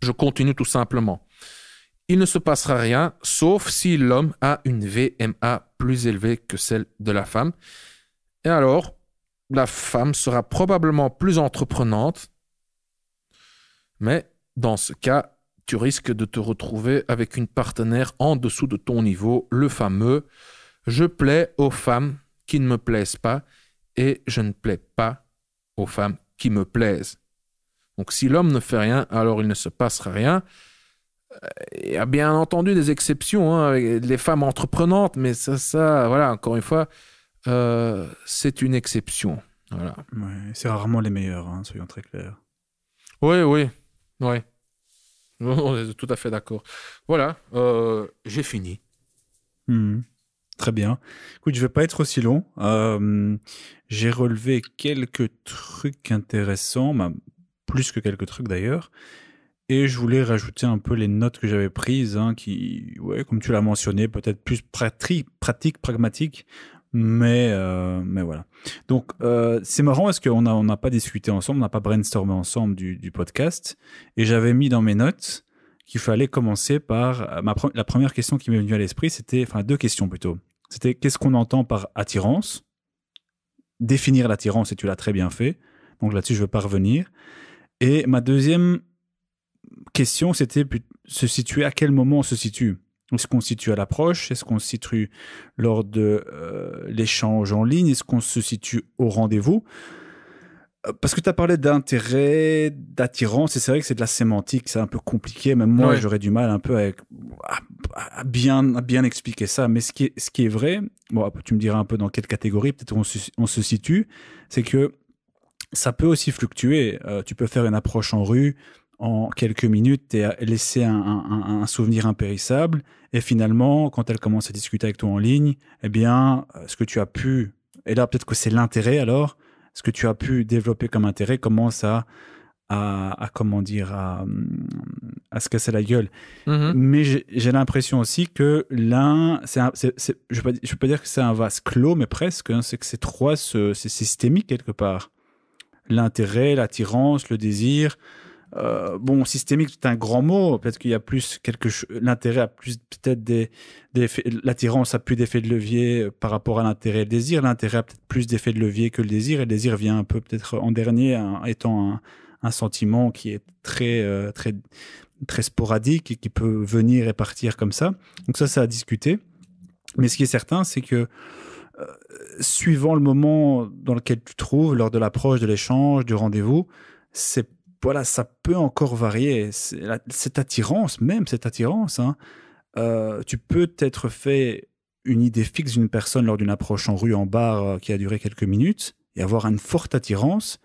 Je continue tout simplement. Il ne se passera rien, sauf si l'homme a une VMA plus élevée que celle de la femme. Et alors, la femme sera probablement plus entreprenante, mais dans ce cas, tu risques de te retrouver avec une partenaire en dessous de ton niveau, le fameux « je plais aux femmes qui ne me plaisent pas et je ne plais pas aux femmes qui me plaisent ». Donc si l'homme ne fait rien, alors il ne se passera rien. Il y a bien entendu des exceptions, avec les femmes entreprenantes, mais ça, voilà, encore une fois, c'est une exception. Voilà. Ouais, c'est rarement les meilleurs, soyons très clairs. Oui. On est tout à fait d'accord. Voilà, j'ai fini. Très bien. Écoute, je ne vais pas être aussi long. J'ai relevé quelques trucs intéressants, plus que quelques trucs d'ailleurs. Et je voulais rajouter un peu les notes que j'avais prises, qui, comme tu l'as mentionné, peut-être plus pratique, pragmatique, mais voilà. Donc, c'est marrant parce qu'on n'a pas discuté ensemble, on n'a pas brainstormé ensemble du podcast. Et j'avais mis dans mes notes qu'il fallait commencer par... la première question qui m'est venue à l'esprit, c'était... Enfin, deux questions plutôt. C'était qu'est-ce qu'on entend par attirance ? Définir l'attirance, et tu l'as très bien fait. Donc là-dessus, je ne veux pas revenir. Et ma deuxième question, c'était se situer, à quel moment on se situe ? Est-ce qu'on se situe à l'approche ? Est-ce qu'on se situe lors de l'échange en ligne ? Est-ce qu'on se situe au rendez-vous ? Parce que tu as parlé d'intérêt, d'attirance, et c'est vrai que c'est de la sémantique, c'est un peu compliqué. Même moi, j'aurais du mal un peu à bien expliquer ça. Mais ce qui est vrai, bon, tu me diras un peu dans quelle catégorie peut-être on se situe, c'est que ça peut aussi fluctuer. Tu peux faire une approche en rue en quelques minutes et laisser un souvenir impérissable. Et finalement, quand elle commence à discuter avec toi en ligne, eh bien, ce que tu as pu... Et là, peut-être que c'est l'intérêt alors. Ce que tu as pu développer comme intérêt commence à comment dire, à se casser la gueule. Mm-hmm. Mais j'ai l'impression aussi que l'un, je peux pas dire que c'est un vase clos, mais presque, hein, c'est que ces trois, c'est systémique quelque part. L'intérêt, l'attirance, le désir. Bon, systémique, c'est un grand mot. Peut-être qu'il y a plus l'intérêt a plus peut-être l'attirance a plus d'effet de levier par rapport à l'intérêt et le désir. L'intérêt a peut-être plus d'effet de levier que le désir. Et le désir vient un peu peut-être en dernier, étant un sentiment qui est très sporadique et qui peut venir et partir comme ça. Donc ça à discuter. Mais ce qui est certain, c'est que suivant le moment dans lequel tu te trouves, lors de l'approche, de l'échange, du rendez-vous, voilà, ça peut encore varier. Cette attirance, hein, tu peux t'être fait une idée fixe d'une personne lors d'une approche en rue, en bar, qui a duré quelques minutes, et avoir une forte attirance.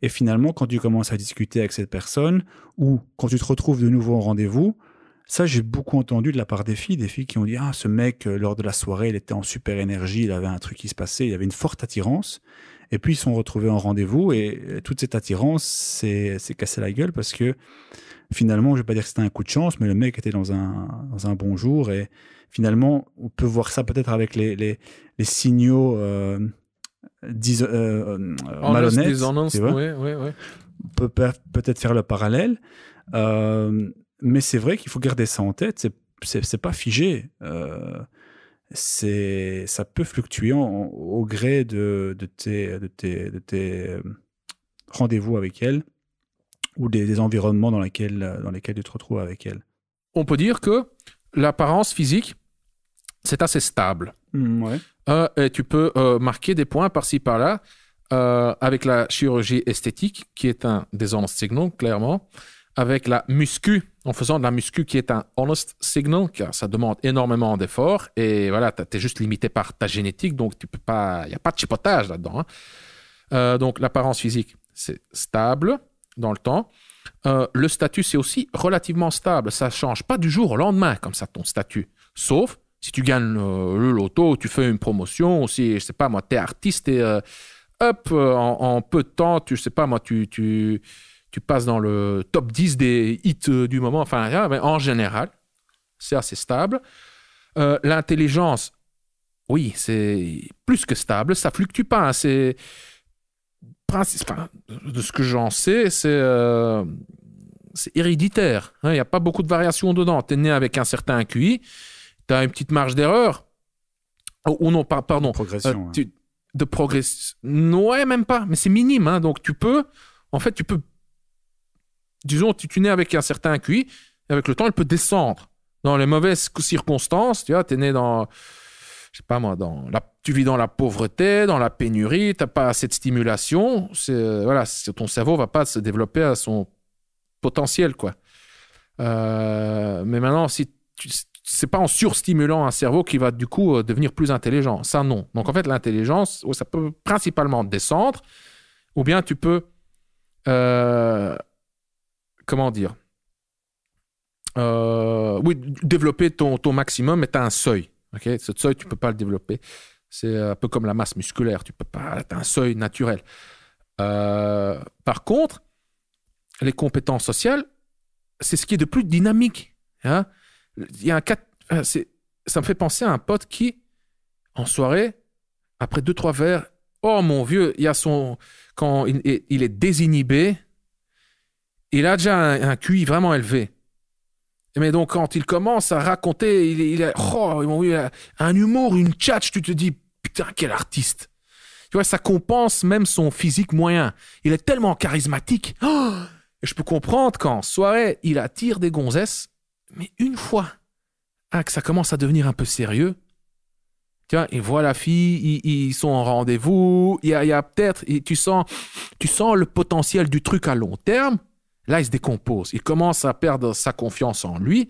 Et finalement, quand tu commences à discuter avec cette personne, ou quand tu te retrouves de nouveau en rendez-vous, ça, j'ai beaucoup entendu de la part des filles qui ont dit « Ah, ce mec, lors de la soirée, il était en super énergie, il avait un truc qui se passait, il avait une forte attirance. » Et puis, ils se sont retrouvés en rendez-vous et toute cette attirance s'est cassée la gueule parce que finalement, je ne vais pas dire que c'était un coup de chance, mais le mec était dans un bon jour. Et finalement, on peut voir ça peut-être avec les signaux malhonnêtes. Tu vois, ouais. On peut peut-être faire le parallèle. Mais c'est vrai qu'il faut garder ça en tête. C'est pas figé. Ça peut fluctuer au gré de tes rendez-vous avec elle ou des environnements dans lesquels tu te retrouves avec elle. On peut dire que l'apparence physique, c'est assez stable. Ouais. Et tu peux marquer des points par-ci, par-là avec la chirurgie esthétique, qui est un dishonest signal, clairement, avec la muscu, en faisant de la muscu qui est un honest signal, car ça demande énormément d'efforts et voilà, tu es juste limité par ta génétique, donc tu peux pas, il n'y a pas de chipotage là-dedans. Hein. Donc l'apparence physique, c'est stable dans le temps. Le statut, c'est aussi relativement stable. Ça ne change pas du jour au lendemain, comme ça, ton statut. Sauf si tu gagnes le loto, tu fais une promotion, ou si, je sais pas moi, tu es artiste et en peu de temps, je sais pas moi, tu passes dans le top 10 des hits du moment. Enfin, mais en général, c'est assez stable. L'intelligence, oui, c'est plus que stable. Ça fluctue pas. Hein. C'est de ce que j'en sais, c'est héréditaire. Il n'y a pas beaucoup de variations dedans. Tu es né avec un certain QI, tu as une petite marge d'erreur. Ou non, pardon. Progression. De progression. Ouais, même pas. Mais c'est minime. Hein. Donc, tu peux... Disons, tu nais avec un certain QI, et avec le temps, elle peut descendre. Dans les mauvaises circonstances, tu vois, tu es né dans... Je sais pas moi, tu vis dans la pauvreté, dans la pénurie, tu n'as pas assez de stimulation. Ton cerveau ne va pas se développer à son potentiel, quoi. Mais maintenant, c'est pas en surstimulant un cerveau qui va du coup devenir plus intelligent. Ça, non. Donc en fait, l'intelligence, ça peut principalement descendre, ou bien tu peux, comment dire, développer ton maximum, mais tu as un seuil. Okay? Ce seuil, tu ne peux pas le développer. C'est un peu comme la masse musculaire. Tu as un seuil naturel. Par contre, les compétences sociales, c'est ce qui est de plus dynamique. Hein? Il y a un cas, ça me fait penser à un pote qui, en soirée, après 2-3 verres, oh mon vieux, quand il est désinhibé, il a déjà un QI vraiment élevé. Mais donc, quand il commence à raconter, il a un humour, une tchatche, tu te dis, putain, quel artiste. Tu vois, ça compense même son physique moyen. Il est tellement charismatique. Et je peux comprendre qu'en soirée, il attire des gonzesses. Mais une fois que ça commence à devenir un peu sérieux, tu vois, il voit la fille, ils sont en rendez-vous, il y a peut-être, tu sens le potentiel du truc à long terme. Là, il se décompose. Il commence à perdre sa confiance en lui.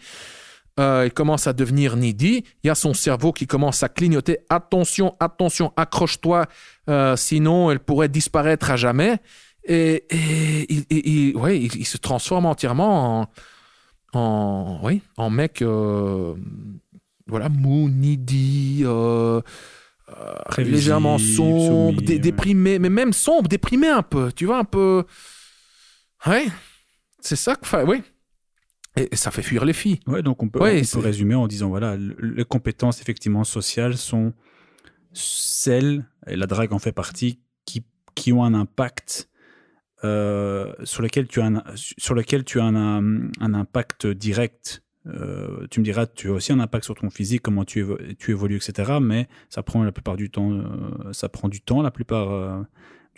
Il commence à devenir needy. Il y a son cerveau qui commence à clignoter. Attention, attention, accroche-toi, sinon elle pourrait disparaître à jamais. Et il se transforme entièrement en mec, mou, needy, légèrement sombre, déprimé, mais même sombre, déprimé un peu. Tu vois, un peu. Ouais, c'est ça que. Oui. Et ça fait fuir les filles. Ouais, donc on peut résumer en disant, voilà, les compétences effectivement sociales sont celles, et la drague en fait partie, qui ont un impact sur lequel tu as un impact direct. Tu me diras, tu as aussi un impact sur ton physique, comment tu évolues, etc. Mais ça prend la plupart du temps, du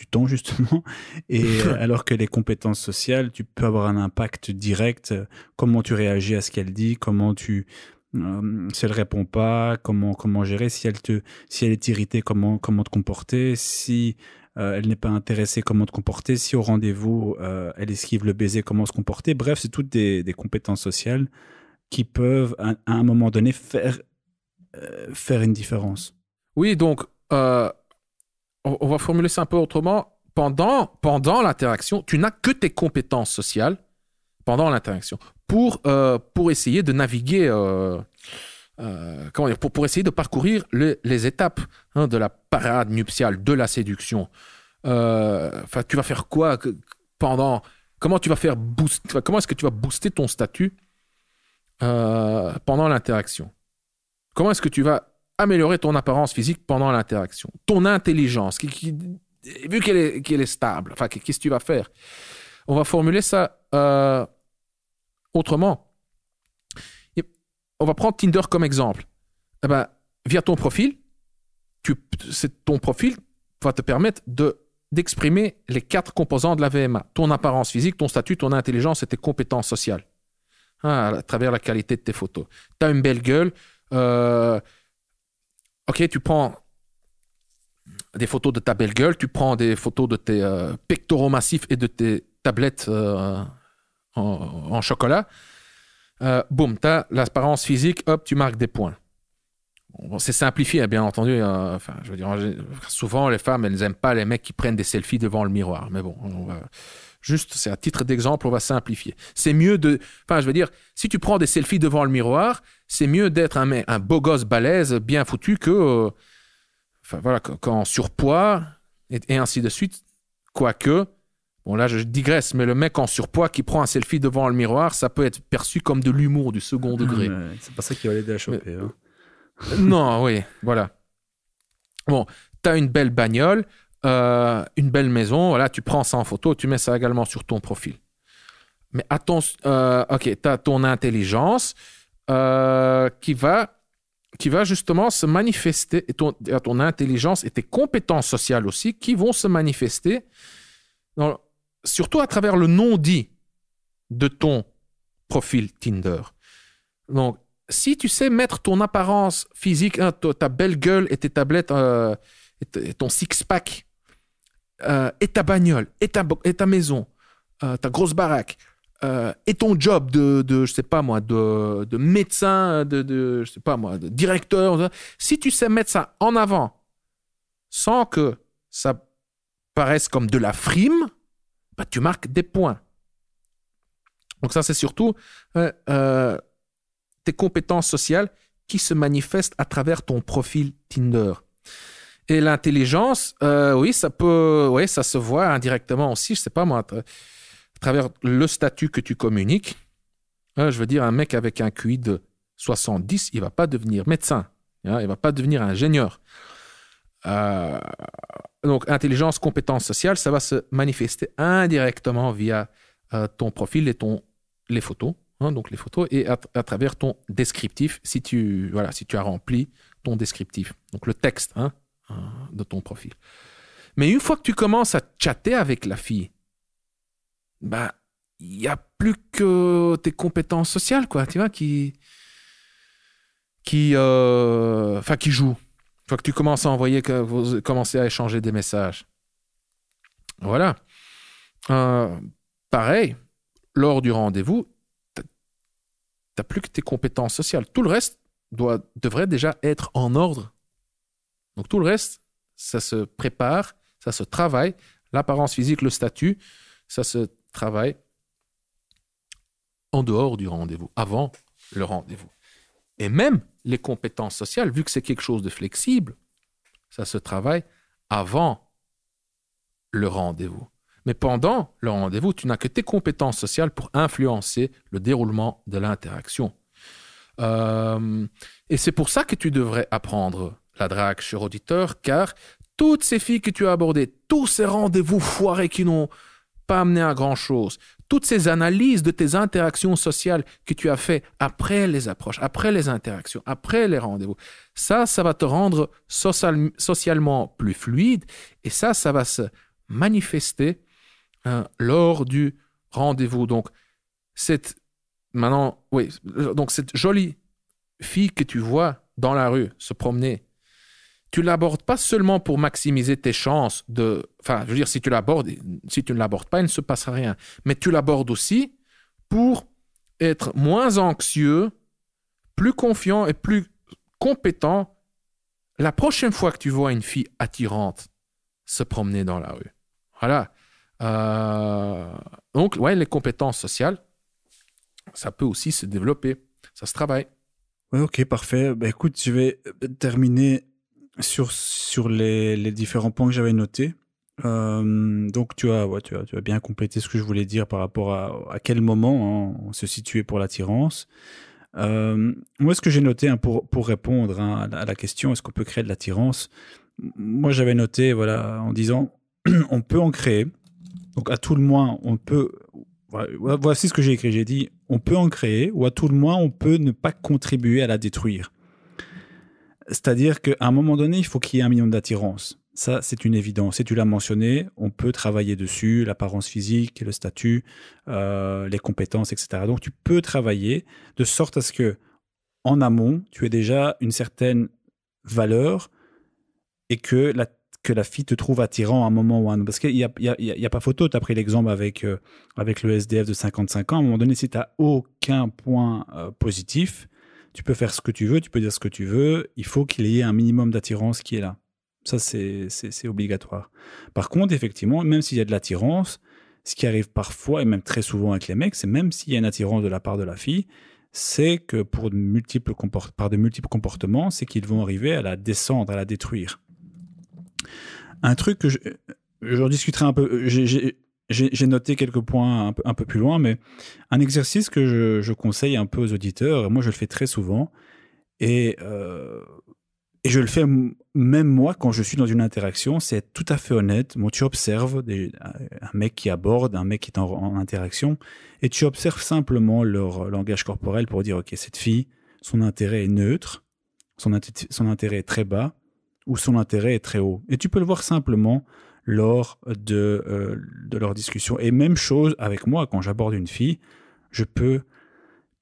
temps justement. Et alors que les compétences sociales, tu peux avoir un impact direct. Comment tu réagis à ce qu'elle dit, si elle répond pas, comment gérer, si elle est irritée, comment te comporter, si elle n'est pas intéressée, comment te comporter, si au rendez-vous elle esquive le baiser, comment se comporter. Bref, c'est toutes des compétences sociales qui peuvent à un moment donné faire une différence. Oui, donc on va formuler ça un peu autrement. Pendant l'interaction, tu n'as que tes compétences sociales pendant l'interaction pour essayer de naviguer, pour essayer de parcourir les étapes de la parade nuptiale, de la séduction. Tu vas faire quoi pendant? Comment tu vas faire booster? Comment est-ce que tu vas booster ton statut pendant l'interaction? Comment est-ce que tu vas améliorer ton apparence physique pendant l'interaction? Ton intelligence, vu qu'elle est stable, qu'est-ce que tu vas faire? On va formuler ça autrement. On va prendre Tinder comme exemple. Via ton profil, ton profil va te permettre d'exprimer les 4 composants de la VMA. Ton apparence physique, ton statut, ton intelligence et tes compétences sociales. À travers la qualité de tes photos. Tu as une belle gueule. Ok, tu prends des photos de ta belle gueule, tu prends des photos de tes pectoraux massifs et de tes tablettes en chocolat. Boum, tu as l'apparence physique, hop, tu marques des points. Bon, c'est simplifié, bien entendu. Je veux dire, souvent, les femmes, elles n'aiment pas les mecs qui prennent des selfies devant le miroir. Mais bon, juste, c'est à titre d'exemple, on va simplifier. C'est mieux si tu prends des selfies devant le miroir, c'est mieux d'être un beau gosse balèze, bien foutu, que qu'en surpoids, et ainsi de suite. Quoique, bon là, je digresse, mais le mec en surpoids qui prend un selfie devant le miroir, ça peut être perçu comme de l'humour du second degré. C'est pas ça qui va l'aider à choper. Non, oui, voilà. Bon, tu as une belle bagnole, une belle maison, voilà, tu prends ça en photo, tu mets ça également sur ton profil. Mais attention, tu as ton intelligence qui va justement se manifester, et ton intelligence et tes compétences sociales aussi, qui vont se manifester, surtout à travers le non-dit de ton profil Tinder. Donc, si tu sais mettre ton apparence physique, ta belle gueule et tes tablettes, et ton six-pack, et ta bagnole, et ta maison, ta grosse baraque, et ton job de je sais pas moi, de médecin, je sais pas moi, de directeur, si tu sais mettre ça en avant sans que ça paraisse comme de la frime, tu marques des points. Donc ça, c'est surtout tes compétences sociales qui se manifestent à travers ton profil Tinder. Et l'intelligence, oui, ça se voit indirectement aussi, je sais pas moi, à travers le statut que tu communiques. Je veux dire, un mec avec un QI de 70, il va pas devenir médecin, il va pas devenir ingénieur. Donc, intelligence, compétences sociales, ça va se manifester indirectement via ton profil et les photos hein, donc les photos, et à travers ton descriptif, si tu as rempli ton descriptif, donc le texte hein, de ton profil. Mais une fois que tu commences à chatter avec la fille, bah, il n'y a plus que tes compétences sociales, quoi, tu vois, qui jouent. Une fois que tu commences à envoyer, que vous commencez à échanger des messages. Voilà. Pareil, lors du rendez-vous, tu n'as plus que tes compétences sociales. Tout le reste devrait déjà être en ordre. Donc tout le reste, ça se prépare, ça se travaille. L'apparence physique, le statut, ça se travaille en dehors du rendez-vous, avant le rendez-vous. Et même les compétences sociales, vu que c'est quelque chose de flexible, ça se travaille avant le rendez-vous. Mais pendant le rendez-vous, tu n'as que tes compétences sociales pour influencer le déroulement de l'interaction. Et c'est pour ça que tu devrais apprendre la drague, cher auditeur, car toutes ces filles que tu as abordées, tous ces rendez-vous foirés qui n'ont pas amené à grand-chose, toutes ces analyses de tes interactions sociales que tu as fait après les approches, après les interactions, après les rendez-vous, ça va te rendre socialement plus fluide et ça va se manifester lors du rendez-vous. Donc, cette jolie fille que tu vois dans la rue se promener, tu l'abordes pas seulement pour maximiser tes chances de... Enfin, je veux dire, si tu ne l'abordes pas, il ne se passera rien. Mais tu l'abordes aussi pour être moins anxieux, plus confiant et plus compétent la prochaine fois que tu vois une fille attirante se promener dans la rue. Voilà. Donc, ouais, les compétences sociales, ça peut aussi se développer. Ça se travaille. Ouais, ok, parfait. Bah, écoute, je vais terminer sur les différents points que j'avais notés. Donc tu as bien complété ce que je voulais dire par rapport à quel moment on se situait pour l'attirance. Moi, ce que j'ai noté pour répondre à la question, est-ce qu'on peut créer de l'attirance? Moi, j'avais noté en disant on peut en créer. Donc à tout le moins, on peut... Voici ce que j'ai écrit. J'ai dit on peut en créer ou à tout le moins, on peut ne pas contribuer à la détruire. C'est-à-dire qu'à un moment donné, il faut qu'il y ait un minimum d'attirance. Ça, c'est une évidence. Et tu l'as mentionné, on peut travailler dessus, l'apparence physique, le statut, les compétences, etc. Donc, tu peux travailler de sorte à ce que, en amont, tu aies déjà une certaine valeur et que la fille te trouve attirant à un moment ou à un autre. Parce qu'il n'y a pas photo. Tu as pris l'exemple avec le SDF de 55 ans. À un moment donné, si tu n'as aucun point positif, tu peux faire ce que tu veux, tu peux dire ce que tu veux. Il faut qu'il y ait un minimum d'attirance qui est là. Ça, c'est obligatoire. Par contre, effectivement, même s'il y a de l'attirance, ce qui arrive parfois, et même très souvent avec les mecs, c'est même s'il y a une attirance de la part de la fille, c'est que par de multiples comportements, c'est qu'ils vont arriver à la descendre, à la détruire. Un truc que j'en discuterai un peu... J'ai noté quelques points un peu plus loin, mais un exercice que je conseille un peu aux auditeurs, et moi je le fais très souvent, et je le fais même moi quand je suis dans une interaction, c'est être tout à fait honnête. Bon, tu observes un mec qui aborde, un mec qui est en interaction, et tu observes simplement leur langage corporel pour dire, ok, cette fille, son intérêt est neutre, son intérêt est très bas, ou son intérêt est très haut. Et tu peux le voir simplement lors de leur discussion. Et même chose avec moi, quand j'aborde une fille, je peux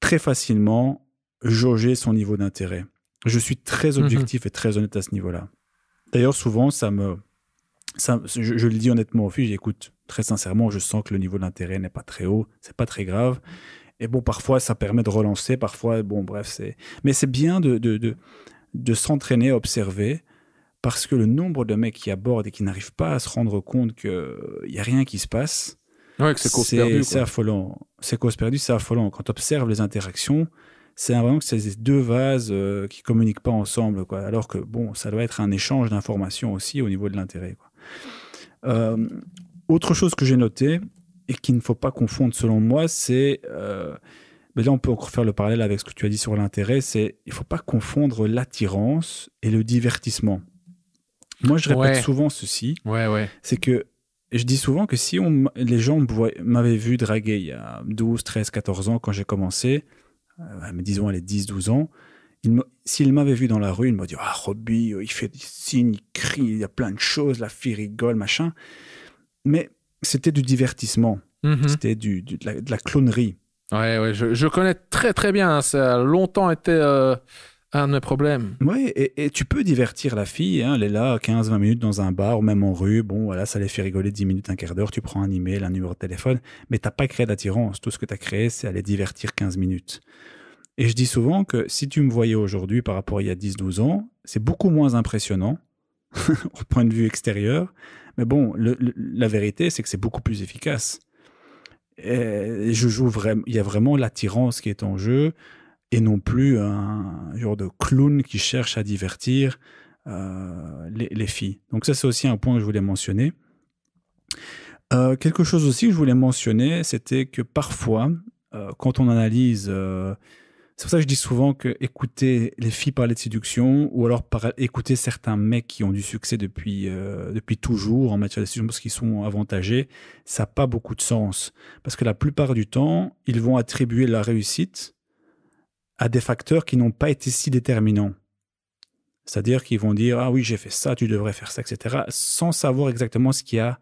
très facilement jauger son niveau d'intérêt. Je suis très objectif et très honnête à ce niveau-là. D'ailleurs, souvent, je le dis honnêtement aux filles, j'écoute très sincèrement, je sens que le niveau d'intérêt n'est pas très haut, c'est pas très grave. Et bon, parfois, ça permet de relancer, parfois, bon, bref, mais c'est bien de s'entraîner à observer. Parce que le nombre de mecs qui abordent et qui n'arrivent pas à se rendre compte qu'il n'y a rien qui se passe, ouais, que c'est affolant. C'est cause perdue, c'est affolant. Quand tu observes les interactions, c'est vraiment que c'est deux vases qui ne communiquent pas ensemble, quoi. Alors que bon, ça doit être un échange d'informations aussi au niveau de l'intérêt, quoi. Autre chose que j'ai noté et qu'il ne faut pas confondre selon moi, c'est... mais là, on peut encore faire le parallèle avec ce que tu as dit sur l'intérêt, c'est il ne faut pas confondre l'attirance et le divertissement. Moi, je répète souvent ceci, c'est que je dis souvent que si les gens m'avaient vu draguer il y a 12, 13, 14 ans quand j'ai commencé, mais disons les 10, 12 ans, s'il m'avait vu dans la rue, il m'a dit « Ah, Robbie, il fait des signes, il crie, il y a plein de choses, la fille rigole, machin. » Mais c'était du divertissement. C'était de la clownerie. Ouais, je connais très très bien. Ça a longtemps été un de mes problèmes. Oui, et tu peux divertir la fille. Hein, elle est là 15-20 minutes dans un bar ou même en rue. Bon, voilà, ça les fait rigoler 10 minutes, un quart d'heure. Tu prends un email, un numéro de téléphone. Mais tu n'as pas créé d'attirance. Tout ce que tu as créé, c'est aller divertir 15 minutes. Et je dis souvent que si tu me voyais aujourd'hui par rapport à il y a 10-12 ans, c'est beaucoup moins impressionnant au point de vue extérieur. Mais bon, la vérité, c'est que c'est beaucoup plus efficace. Et il y a vraiment l'attirance qui est en jeu et non plus un genre de clown qui cherche à divertir les filles. Donc ça, c'est aussi un point que je voulais mentionner. Quelque chose aussi que je voulais mentionner, c'était que parfois, quand on analyse... c'est pour ça que je dis souvent que écouter les filles parler de séduction ou alors écouter certains mecs qui ont du succès depuis toujours en matière de séduction parce qu'ils sont avantagés, ça n'a pas beaucoup de sens. Parce que la plupart du temps, ils vont attribuer la réussite à des facteurs qui n'ont pas été si déterminants. C'est-à-dire qu'ils vont dire « Ah oui, j'ai fait ça, tu devrais faire ça, etc. » sans savoir exactement ce qui a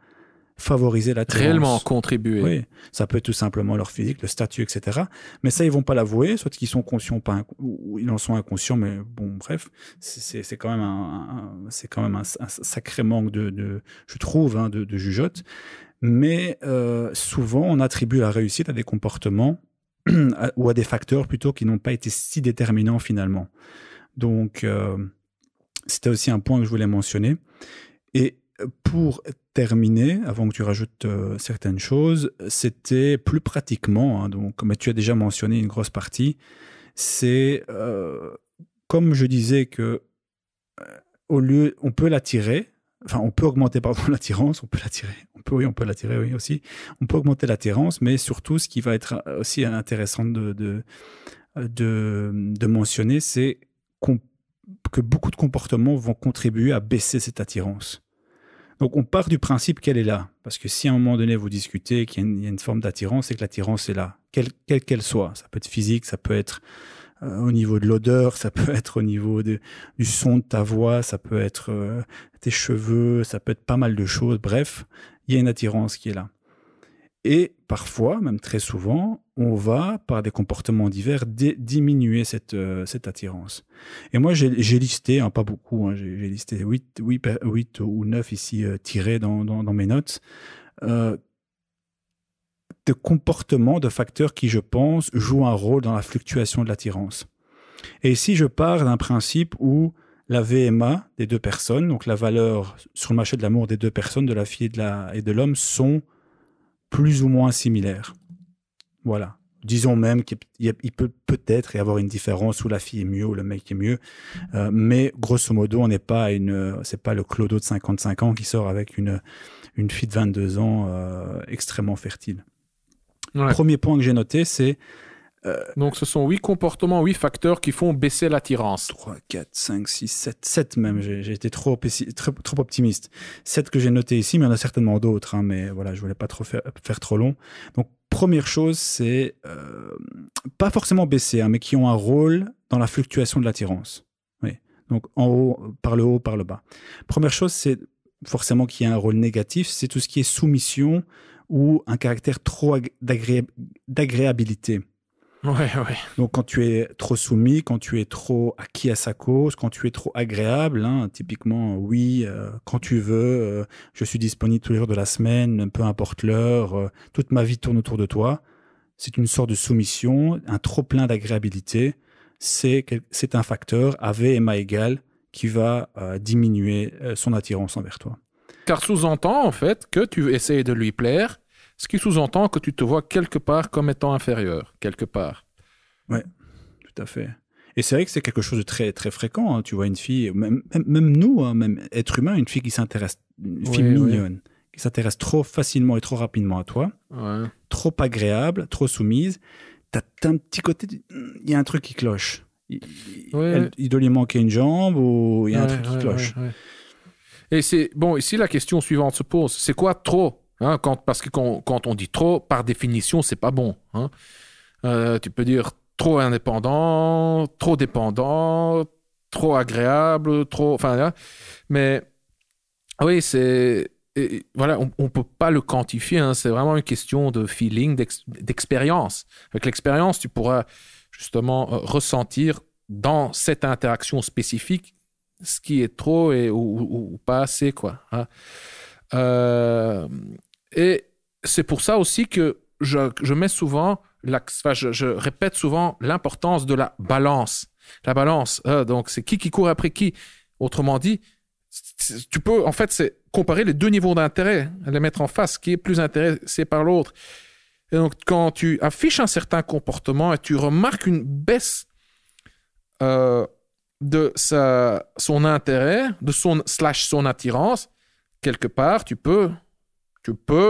favorisé l'attirance. Réellement contribuer. Oui, ça peut être tout simplement leur physique, le statut, etc. Mais ça, ils vont pas l'avouer, soit qu'ils sont conscients, ou ils en sont inconscients, mais bon, bref, c'est quand même un sacré manque je trouve, hein, de jugeote. Mais souvent, on attribue la réussite à des comportements ou à des facteurs plutôt qui n'ont pas été si déterminants finalement. Donc, c'était aussi un point que je voulais mentionner. Et pour terminer, avant que tu rajoutes certaines choses, c'était plus pratiquement, hein, donc, comme tu as déjà mentionné une grosse partie, c'est comme je disais que au lieu, on peut l'attirer, enfin on peut augmenter l'attirance, on peut l'attirer oui aussi, on peut augmenter l'attirance, mais surtout ce qui va être aussi intéressant de mentionner, c'est que beaucoup de comportements vont contribuer à baisser cette attirance. Donc, on part du principe qu'elle est là. Parce que si à un moment donné, vous discutez qu'il y a une forme d'attirance, c'est que l'attirance est là. Quelle qu'elle soit. Ça peut être physique, ça peut être au niveau de l'odeur, ça peut être au niveau du son de ta voix, ça peut être tes cheveux, ça peut être pas mal de choses. Bref, il y a une attirance qui est là. Et parfois, même très souvent, on va, par des comportements divers, diminuer cette attirance. Et moi, j'ai listé, hein, pas beaucoup, hein, j'ai listé 8 ou 9 ici tirés dans mes notes, de comportements, de facteurs qui, je pense, jouent un rôle dans la fluctuation de l'attirance. Et ici, je pars d'un principe où la VMA des deux personnes, donc la valeur sur le marché de l'amour des deux personnes, de la fille et de l'homme, sont plus ou moins similaires. Voilà. Disons même qu'il peut peut-être y avoir une différence où la fille est mieux ou le mec est mieux. Mais grosso modo, on n'est pas c'est pas le clodo de 55 ans qui sort avec une fille de 22 ans extrêmement fertile. Ouais. Premier point que j'ai noté, c'est... Donc, ce sont 8 comportements, 8 facteurs qui font baisser l'attirance. 3, 4, 5, 6, 7 même. J'ai été trop optimiste. 7 que j'ai noté ici, mais il y en a certainement d'autres. Hein, mais voilà, je voulais pas trop faire trop long. Donc, première chose, c'est pas forcément baisser, hein, mais qui ont un rôle dans la fluctuation de l'attirance. Oui. Donc, en haut, par le bas. Première chose, c'est forcément qu'il y a un rôle négatif, c'est tout ce qui est soumission ou un caractère trop d'agréabilité. Ouais. Donc, quand tu es trop soumis, quand tu es trop acquis à sa cause, quand tu es trop agréable, hein, typiquement, oui, quand tu veux, je suis disponible tous les jours de la semaine, peu importe l'heure, toute ma vie tourne autour de toi. C'est une sorte de soumission, un trop plein d'agréabilité. C'est un facteur à VMA égal qui va diminuer son attirance envers toi. Car sous-entend, en fait, que tu essayes de lui plaire, ce qui sous-entend que tu te vois quelque part comme étant inférieur, quelque part. Oui, tout à fait. Et c'est vrai que c'est quelque chose de très, très fréquent. Hein. Tu vois une fille, même nous, hein, même être humain, une fille qui s'intéresse, une fille mignonne, qui s'intéresse trop facilement et trop rapidement à toi, trop agréable, trop soumise. T'as un petit côté, il y a un truc qui cloche. Il doit lui manquer une jambe ou il y a un truc qui cloche. Et c'est bon, ici la question suivante se pose, c'est quoi trop, hein, parce que quand on dit trop, par définition, c'est pas bon, hein. Tu peux dire trop indépendant, trop dépendant, trop agréable, trop, enfin là, mais oui, voilà, on peut pas le quantifier, hein, c'est vraiment une question de feeling, d'expérience. Avec l'expérience, tu pourras justement ressentir dans cette interaction spécifique ce qui est trop ou pas assez, quoi, hein. Et c'est pour ça aussi que je mets souvent, je répète souvent l'importance de la balance. La balance, donc c'est qui court après qui. Autrement dit, tu peux, en fait, c'est comparer les deux niveaux d'intérêt, les mettre en face, qui est plus intéressé par l'autre. Et donc, quand tu affiches un certain comportement et tu remarques une baisse de son intérêt, de son attirance, quelque part, tu peux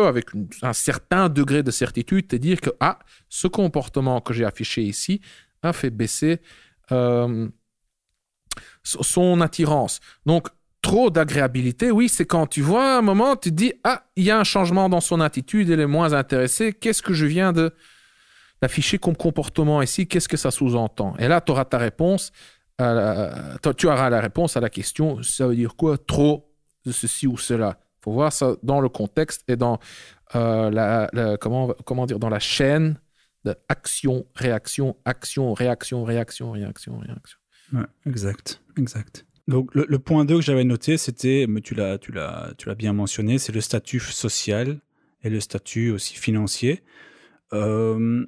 avec un certain degré de certitude, te dire que ce comportement que j'ai affiché ici a fait baisser son attirance. Donc, trop d'agréabilité, oui, c'est quand tu vois un moment, tu te dis, il y a un changement dans son attitude, elle est moins intéressée, qu'est-ce que je viens d'afficher comme comportement ici, qu'est-ce que ça sous-entend? Et là, tu auras ta réponse, tu auras la réponse à la question, ça veut dire quoi, trop de ceci ou cela? Il faut voir ça dans le contexte et dans comment dire, dans la chaîne de action, réaction, action, réaction, réaction, réaction, réaction. Ouais, exact. Donc le point 2 que j'avais noté, c'était, mais tu l'as bien mentionné, c'est le statut social et le statut aussi financier. Un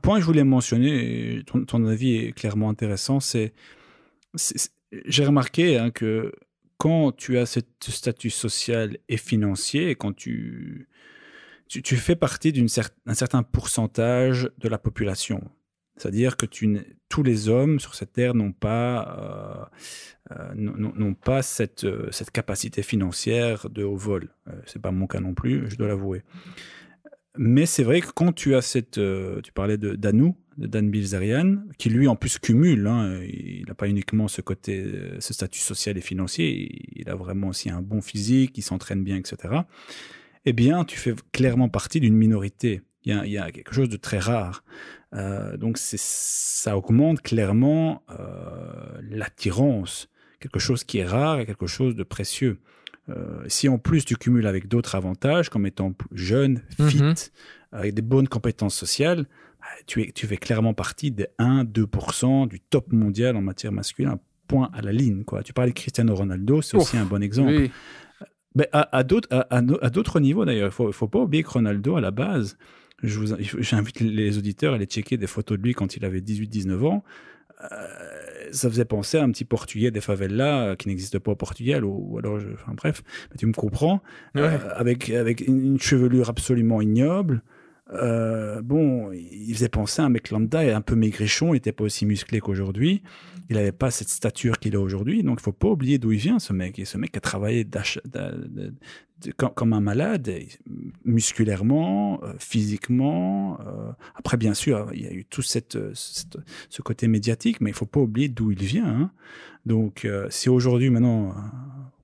point que je voulais mentionner, et ton avis est clairement intéressant, j'ai remarqué, hein, que quand tu as ce statut social et financier, quand tu fais partie d'un certain pourcentage de la population. C'est-à-dire que tous les hommes sur cette terre n'ont pas cette capacité financière de haut vol. C'est pas mon cas non plus, je dois l'avouer. Mais c'est vrai que quand tu as tu parlais de Dan Bilzerian, qui lui en plus cumule, hein, il n'a pas uniquement ce statut social et financier, il a vraiment aussi un bon physique, il s'entraîne bien, etc. Eh bien, tu fais clairement partie d'une minorité. Il y a quelque chose de très rare. Donc ça augmente clairement l'attirance, quelque chose qui est rare et quelque chose de précieux. Si en plus tu cumules avec d'autres avantages, comme étant jeune, fit, avec des bonnes compétences sociales, tu fais clairement partie des 1-2% du top mondial en matière masculine, point à la ligne, quoi. Tu parlais de Cristiano Ronaldo, c'est aussi un bon exemple. Oui. Mais à d'autres niveaux d'ailleurs, il faut pas oublier que Ronaldo, à la base, j'invite les auditeurs à aller checker des photos de lui quand il avait 18-19 ans. Ça faisait penser à un petit Portugais des favelas qui n'existe pas au Portugal, ou alors, enfin bref, tu me comprends, Ouais. avec une chevelure absolument ignoble. Bon, il faisait penser à un mec lambda et un peu maigrichon, il n'était pas aussi musclé qu'aujourd'hui, il n'avait pas cette stature qu'il a aujourd'hui, donc il ne faut pas oublier d'où il vient, ce mec. Et ce mec a travaillé comme un malade, musculairement, physiquement. Après, bien sûr, il y a eu tout ce côté médiatique, mais il ne faut pas oublier d'où il vient, hein. Donc, c'est aujourd'hui maintenant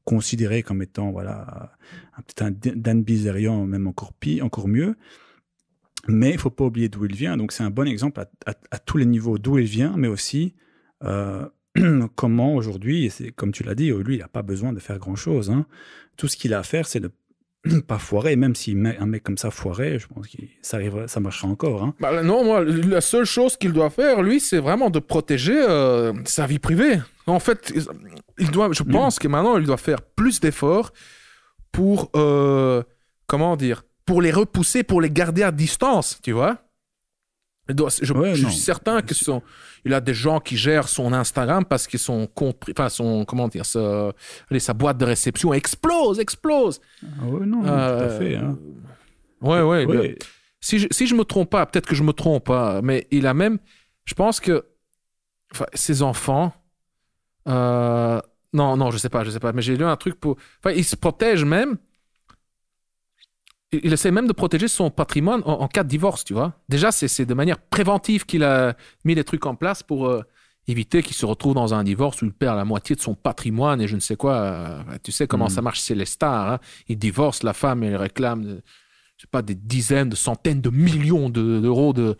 considéré comme étant, voilà, peut-être un Dan Bilzerian, même encore mieux. Mais il ne faut pas oublier d'où il vient. Donc, c'est un bon exemple à tous les niveaux d'où il vient, mais aussi comment aujourd'hui, et c'est comme tu l'as dit, lui, il n'a pas besoin de faire grand-chose, hein. Tout ce qu'il a à faire, c'est de ne pas foirer. Même si un mec comme ça foirait, je pense que ça marchera encore, hein. Non, moi, la seule chose qu'il doit faire, lui, c'est vraiment de protéger sa vie privée. En fait, je pense que maintenant, il doit faire plus d'efforts pour, pour les repousser, pour les garder à distance, tu vois. Je suis certain il a des gens qui gèrent son Instagram parce que sa boîte de réception explose. Ah ouais, non, tout à fait, hein. Ouais. Si je me trompe pas, peut-être que je me trompe, hein, mais il a même, je pense que ses enfants, non, je sais pas, mais j'ai lu un truc il se protège même. Il essaie même de protéger son patrimoine en cas de divorce, tu vois. Déjà, c'est de manière préventive qu'il a mis les trucs en place pour éviter qu'il se retrouve dans un divorce où il perd la moitié de son patrimoine et je ne sais quoi. Tu sais comment ça marche chez les stars. Hein. Ils divorcent, la femme, elle réclame, je sais pas, des dizaines, de centaines de millions d'euros enfin,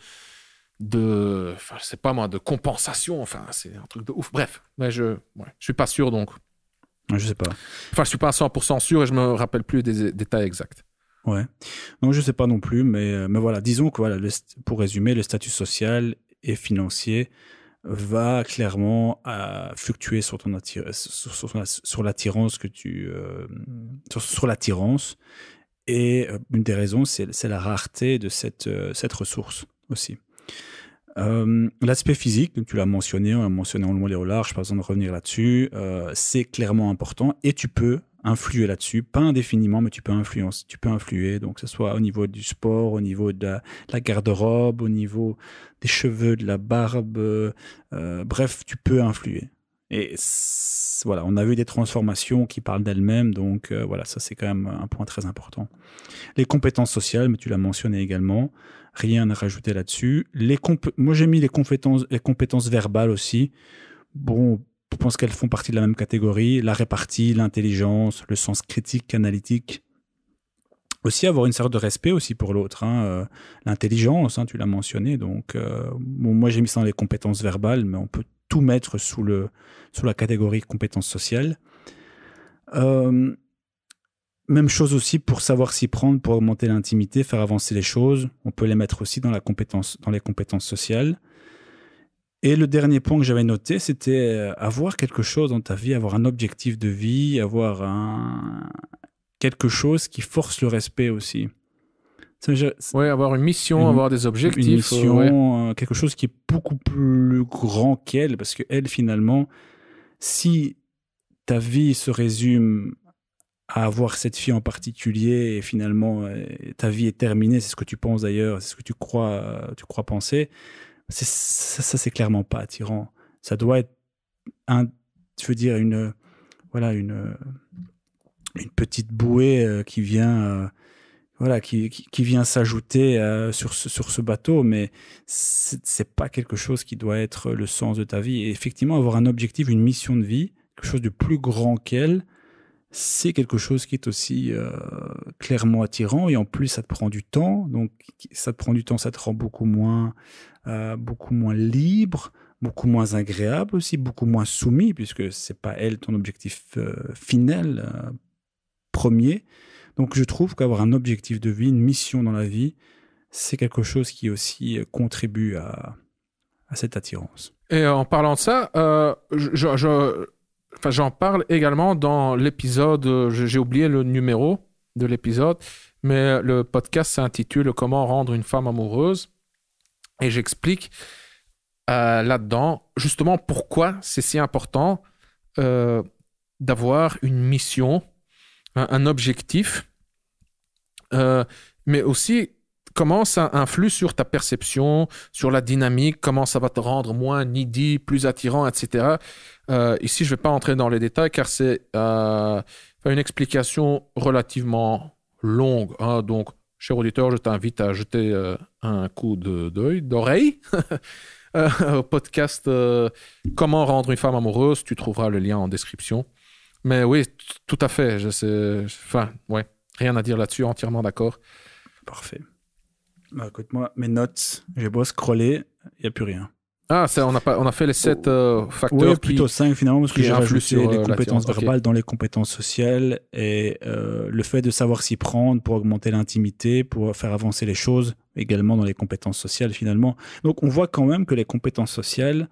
je sais pas moi, de compensation. Enfin, c'est un truc de ouf. Bref, mais je suis pas sûr donc. Je sais pas. Enfin, je suis pas à 100% sûr et je me rappelle plus des détails exacts. Ouais. Non, je sais pas non plus, mais voilà. Disons que voilà, pour résumer, le statut social et financier va clairement fluctuer sur ton sur l'attirance que tu sur l'attirance et une des raisons c'est la rareté de cette ressource aussi. L'aspect physique, tu l'as mentionné, on l'a mentionné en long et en large, pas besoin de revenir là-dessus, c'est clairement important et tu peux influer là-dessus, pas indéfiniment, mais tu peux influer, donc que ce soit au niveau du sport, au niveau de la garde-robe, au niveau des cheveux, de la barbe, bref, tu peux influer. Et voilà, on a vu des transformations qui parlent d'elles-mêmes, donc voilà, ça c'est quand même un point très important. Les compétences sociales, mais tu l'as mentionné également, rien à rajouter là-dessus. Moi j'ai mis les compétences verbales aussi. Bon, je pense qu'elles font partie de la même catégorie. La répartie, l'intelligence, le sens critique, analytique. Aussi avoir une sorte de respect aussi pour l'autre. Hein. L'intelligence, hein, tu l'as mentionné. Donc, bon, moi j'ai mis ça dans les compétences verbales, mais on peut tout mettre sous la catégorie compétences sociales. Même chose aussi pour savoir s'y prendre, pour augmenter l'intimité, faire avancer les choses. On peut les mettre aussi dans les compétences sociales. Et le dernier point que j'avais noté, c'était avoir quelque chose dans ta vie, avoir un objectif de vie, avoir quelque chose qui force le respect aussi. Oui, avoir une mission, avoir des objectifs. Une mission, quelque chose qui est beaucoup plus grand qu'elle, parce qu'elle, finalement, si ta vie se résume à avoir cette fille en particulier et finalement ta vie est terminée, c'est ce que tu penses d'ailleurs, c'est ce que tu crois penser, ça c'est clairement pas attirant. Ça doit être une petite bouée qui vient qui vient s'ajouter sur ce bateau, mais c'est pas quelque chose qui doit être le sens de ta vie. Et effectivement, avoir un objectif, une mission de vie, quelque chose de plus grand qu'elle, c'est quelque chose qui est aussi clairement attirant, et en plus ça te prend du temps, donc ça te rend beaucoup moins libre, beaucoup moins agréable aussi, beaucoup moins soumis, puisque c'est pas elle ton objectif final, premier. Donc je trouve qu'avoir un objectif de vie, une mission dans la vie, c'est quelque chose qui aussi contribue à cette attirance. Et en parlant de ça, j'en parle également dans l'épisode, j'ai oublié le numéro de l'épisode, mais le podcast s'intitule « Comment rendre une femme amoureuse ?» et j'explique là-dedans justement pourquoi c'est si important d'avoir une mission, un objectif, mais aussi comment ça influe sur ta perception, sur la dynamique, comment ça va te rendre moins needy, plus attirant, etc. Ici, je ne vais pas entrer dans les détails car c'est une explication relativement longue. Hein. Donc, cher auditeur, je t'invite à jeter un coup d'oreille au podcast Comment rendre une femme amoureuse. Tu trouveras le lien en description. Mais oui, tout à fait. Rien à dire là-dessus, entièrement d'accord. Parfait. Bah, écoute, moi, mes notes, j'ai beau scroller, il n'y a plus rien. Ah, on a fait les 7 facteurs. Oui, plutôt 5 finalement, parce que j'ai rajouté les compétences verbales dans les compétences sociales et le fait de savoir s'y prendre pour augmenter l'intimité, pour faire avancer les choses, également dans les compétences sociales finalement. Donc on voit quand même que les compétences sociales,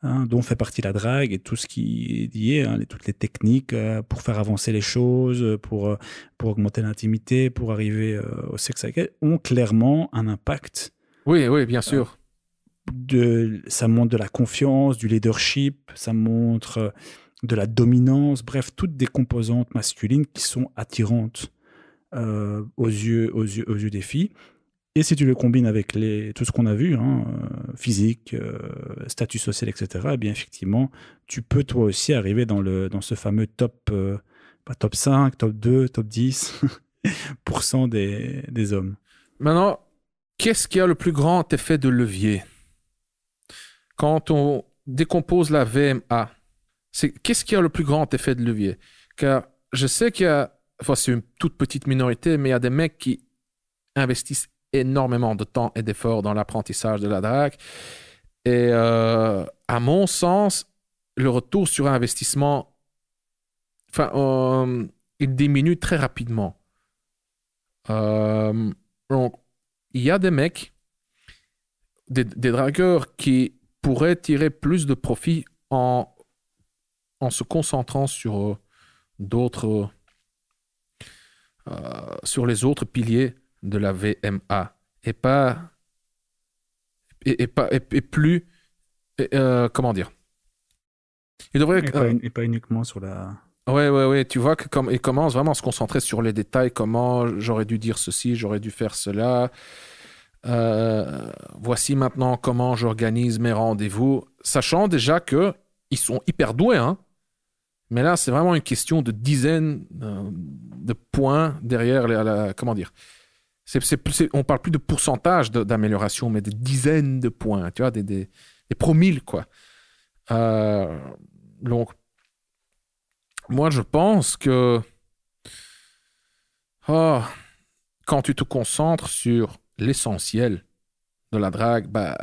dont fait partie la drague et tout ce qui est lié, toutes les techniques pour faire avancer les choses, pour augmenter l'intimité, pour arriver au sexe avec elle, ont clairement un impact. Oui, bien sûr. Ça montre de la confiance, du leadership, ça montre de la dominance, bref, toutes des composantes masculines qui sont attirantes aux yeux des filles. Et si tu le combines avec tout ce qu'on a vu, physique, statut social, etc., eh bien effectivement, tu peux toi aussi arriver dans ce fameux top 5, top 2, top 10% des hommes. Maintenant, qu'est-ce qui a le plus grand effet de levier ? Quand on décompose la VMA, qu'est-ce qui a le plus grand effet de levier? Car je sais qu'il y a, enfin c'est une toute petite minorité, mais il y a des mecs qui investissent énormément de temps et d'efforts dans l'apprentissage de la drague. Et à mon sens, le retour sur investissement, il diminue très rapidement. Donc, il y a des mecs, des dragueurs qui pourraient tirer plus de profit en se concentrant sur d'autres, sur les autres piliers de la VMA et pas et plus comment dire, il devrait et pas uniquement sur la. Ouais, tu vois que comme il commence vraiment à se concentrer sur les détails, comment j'aurais dû dire ceci, j'aurais dû faire cela. Voici maintenant comment j'organise mes rendez-vous, sachant déjà que ils sont hyper doués, hein. Mais là, c'est vraiment une question de dizaines de points derrière comment dire. On parle plus de pourcentage d'amélioration, mais de dizaines de points, tu vois, des promilles, quoi. Donc, moi, je pense que quand tu te concentres sur l'essentiel de la drague, bah,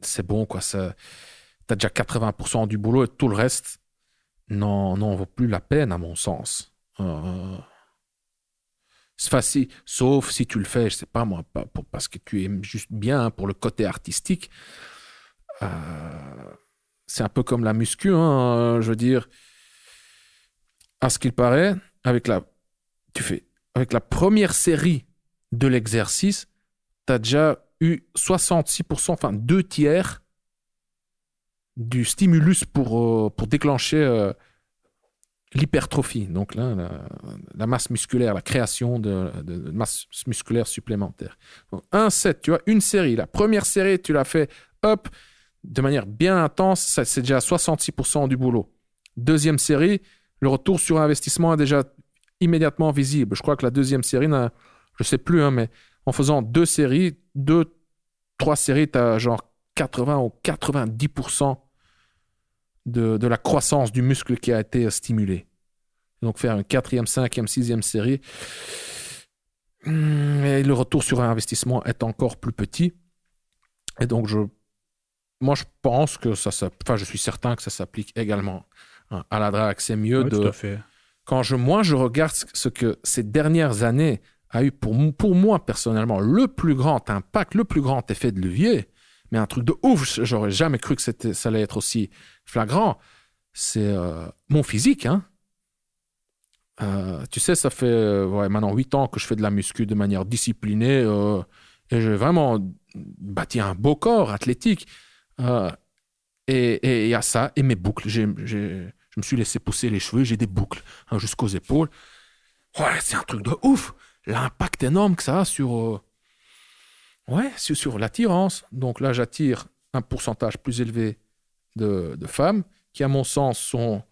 c'est bon, quoi. T'as déjà 80% du boulot et tout le reste n'en vaut plus la peine, à mon sens. C'est facile, sauf si tu le fais, je sais pas moi, parce que tu aimes juste bien, pour le côté artistique. C'est un peu comme la muscu, hein, je veux dire. À ce qu'il paraît, avec la première série de l'exercice, tu as déjà eu 66%, enfin 2/3 du stimulus pour déclencher l'hypertrophie. Donc là, la masse musculaire, la création de masse musculaire supplémentaire. Donc, un set, tu vois, une série. La première série, tu l'as fait, hop, de manière bien intense, c'est déjà 66% du boulot. Deuxième série, le retour sur investissement est déjà immédiatement visible. Je crois que la deuxième série, je ne sais plus, hein, mais en faisant 2 séries, 3 séries, tu as genre 80 ou 90% de la croissance du muscle qui a été stimulé. Donc faire une 4e, 5e, 6e série, et le retour sur investissement est encore plus petit. Et donc, moi, je pense que je suis certain que ça s'applique également à la drague. C'est mieux Tout à fait. Quand je regarde ce que ces dernières années a eu pour moi personnellement le plus grand impact, le plus grand effet de levier, mais un truc de ouf, j'aurais jamais cru que ça allait être aussi flagrant, c'est mon physique, hein. Tu sais, ça fait maintenant 8 ans que je fais de la muscu de manière disciplinée et j'ai vraiment bâti un beau corps athlétique. Et il y a ça, et mes boucles. Je me suis laissé pousser les cheveux, j'ai des boucles jusqu'aux épaules. Ouais, c'est un truc de ouf. L'impact énorme que ça a sur l'attirance. Donc là, j'attire un pourcentage plus élevé de femmes qui, à mon sens, sont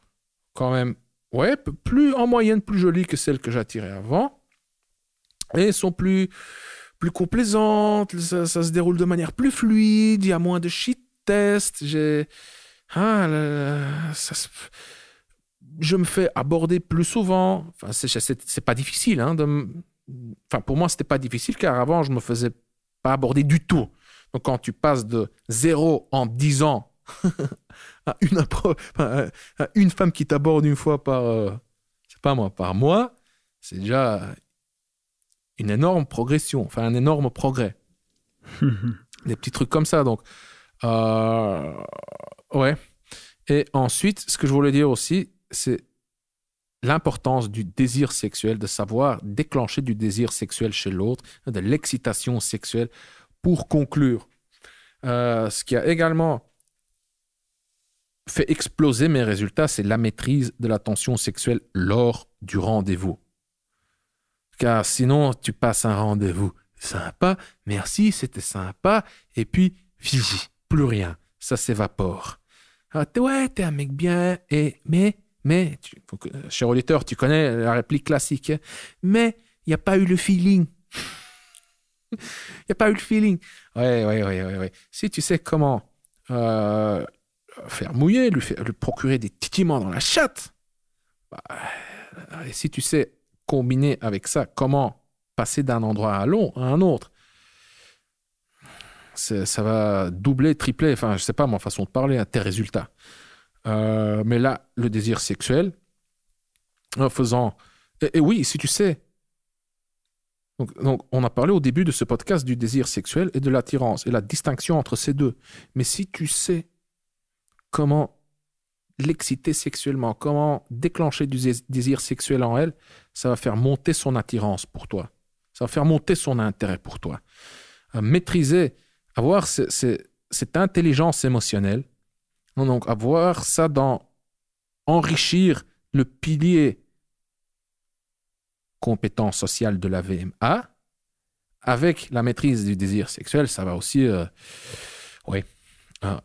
quand même en moyenne plus jolies que celles que j'attirais avant et sont plus complaisantes. Ça se déroule de manière plus fluide, il y a moins de shit test. Je me fais aborder plus souvent. Enfin, c'est pas difficile, hein, pour moi, c'était pas difficile car avant, je me faisais pas aborder du tout. Donc, quand tu passes de 0 en 10 ans à une femme qui t'aborde une fois par mois, c'est déjà une énorme progression, enfin un énorme progrès. Des petits trucs comme ça, donc ouais. Et ensuite, ce que je voulais dire aussi, c'est l'importance du désir sexuel, de savoir déclencher du désir sexuel chez l'autre, de l'excitation sexuelle. Pour conclure, ce qui a également fait exploser mes résultats, c'est la maîtrise de la tension sexuelle lors du rendez-vous. Car sinon, tu passes un rendez-vous sympa, merci, c'était sympa, et puis, plus rien, ça s'évapore. Ah, t'es un mec bien, mais, cher auditeur, tu connais la réplique classique, hein? Mais il n'y a pas eu le feeling. Il n'y a pas eu le feeling. Ouais. Si tu sais comment faire mouiller, lui procurer des titillements dans la chatte. Bah, et si tu sais combiner avec ça comment passer d'un endroit à un autre, ça va doubler, tripler, enfin, je sais pas, ma façon de parler, à tes résultats. Mais là, le désir sexuel, en faisant... Et oui, si tu sais... Donc, on a parlé au début de ce podcast du désir sexuel et de l'attirance et la distinction entre ces deux. Mais si tu sais comment l'exciter sexuellement, comment déclencher du désir sexuel en elle, ça va faire monter son attirance pour toi. Ça va faire monter son intérêt pour toi. Maîtriser, avoir cette intelligence émotionnelle, donc avoir ça enrichir le pilier compétence sociale de la VMA, avec la maîtrise du désir sexuel, ça va aussi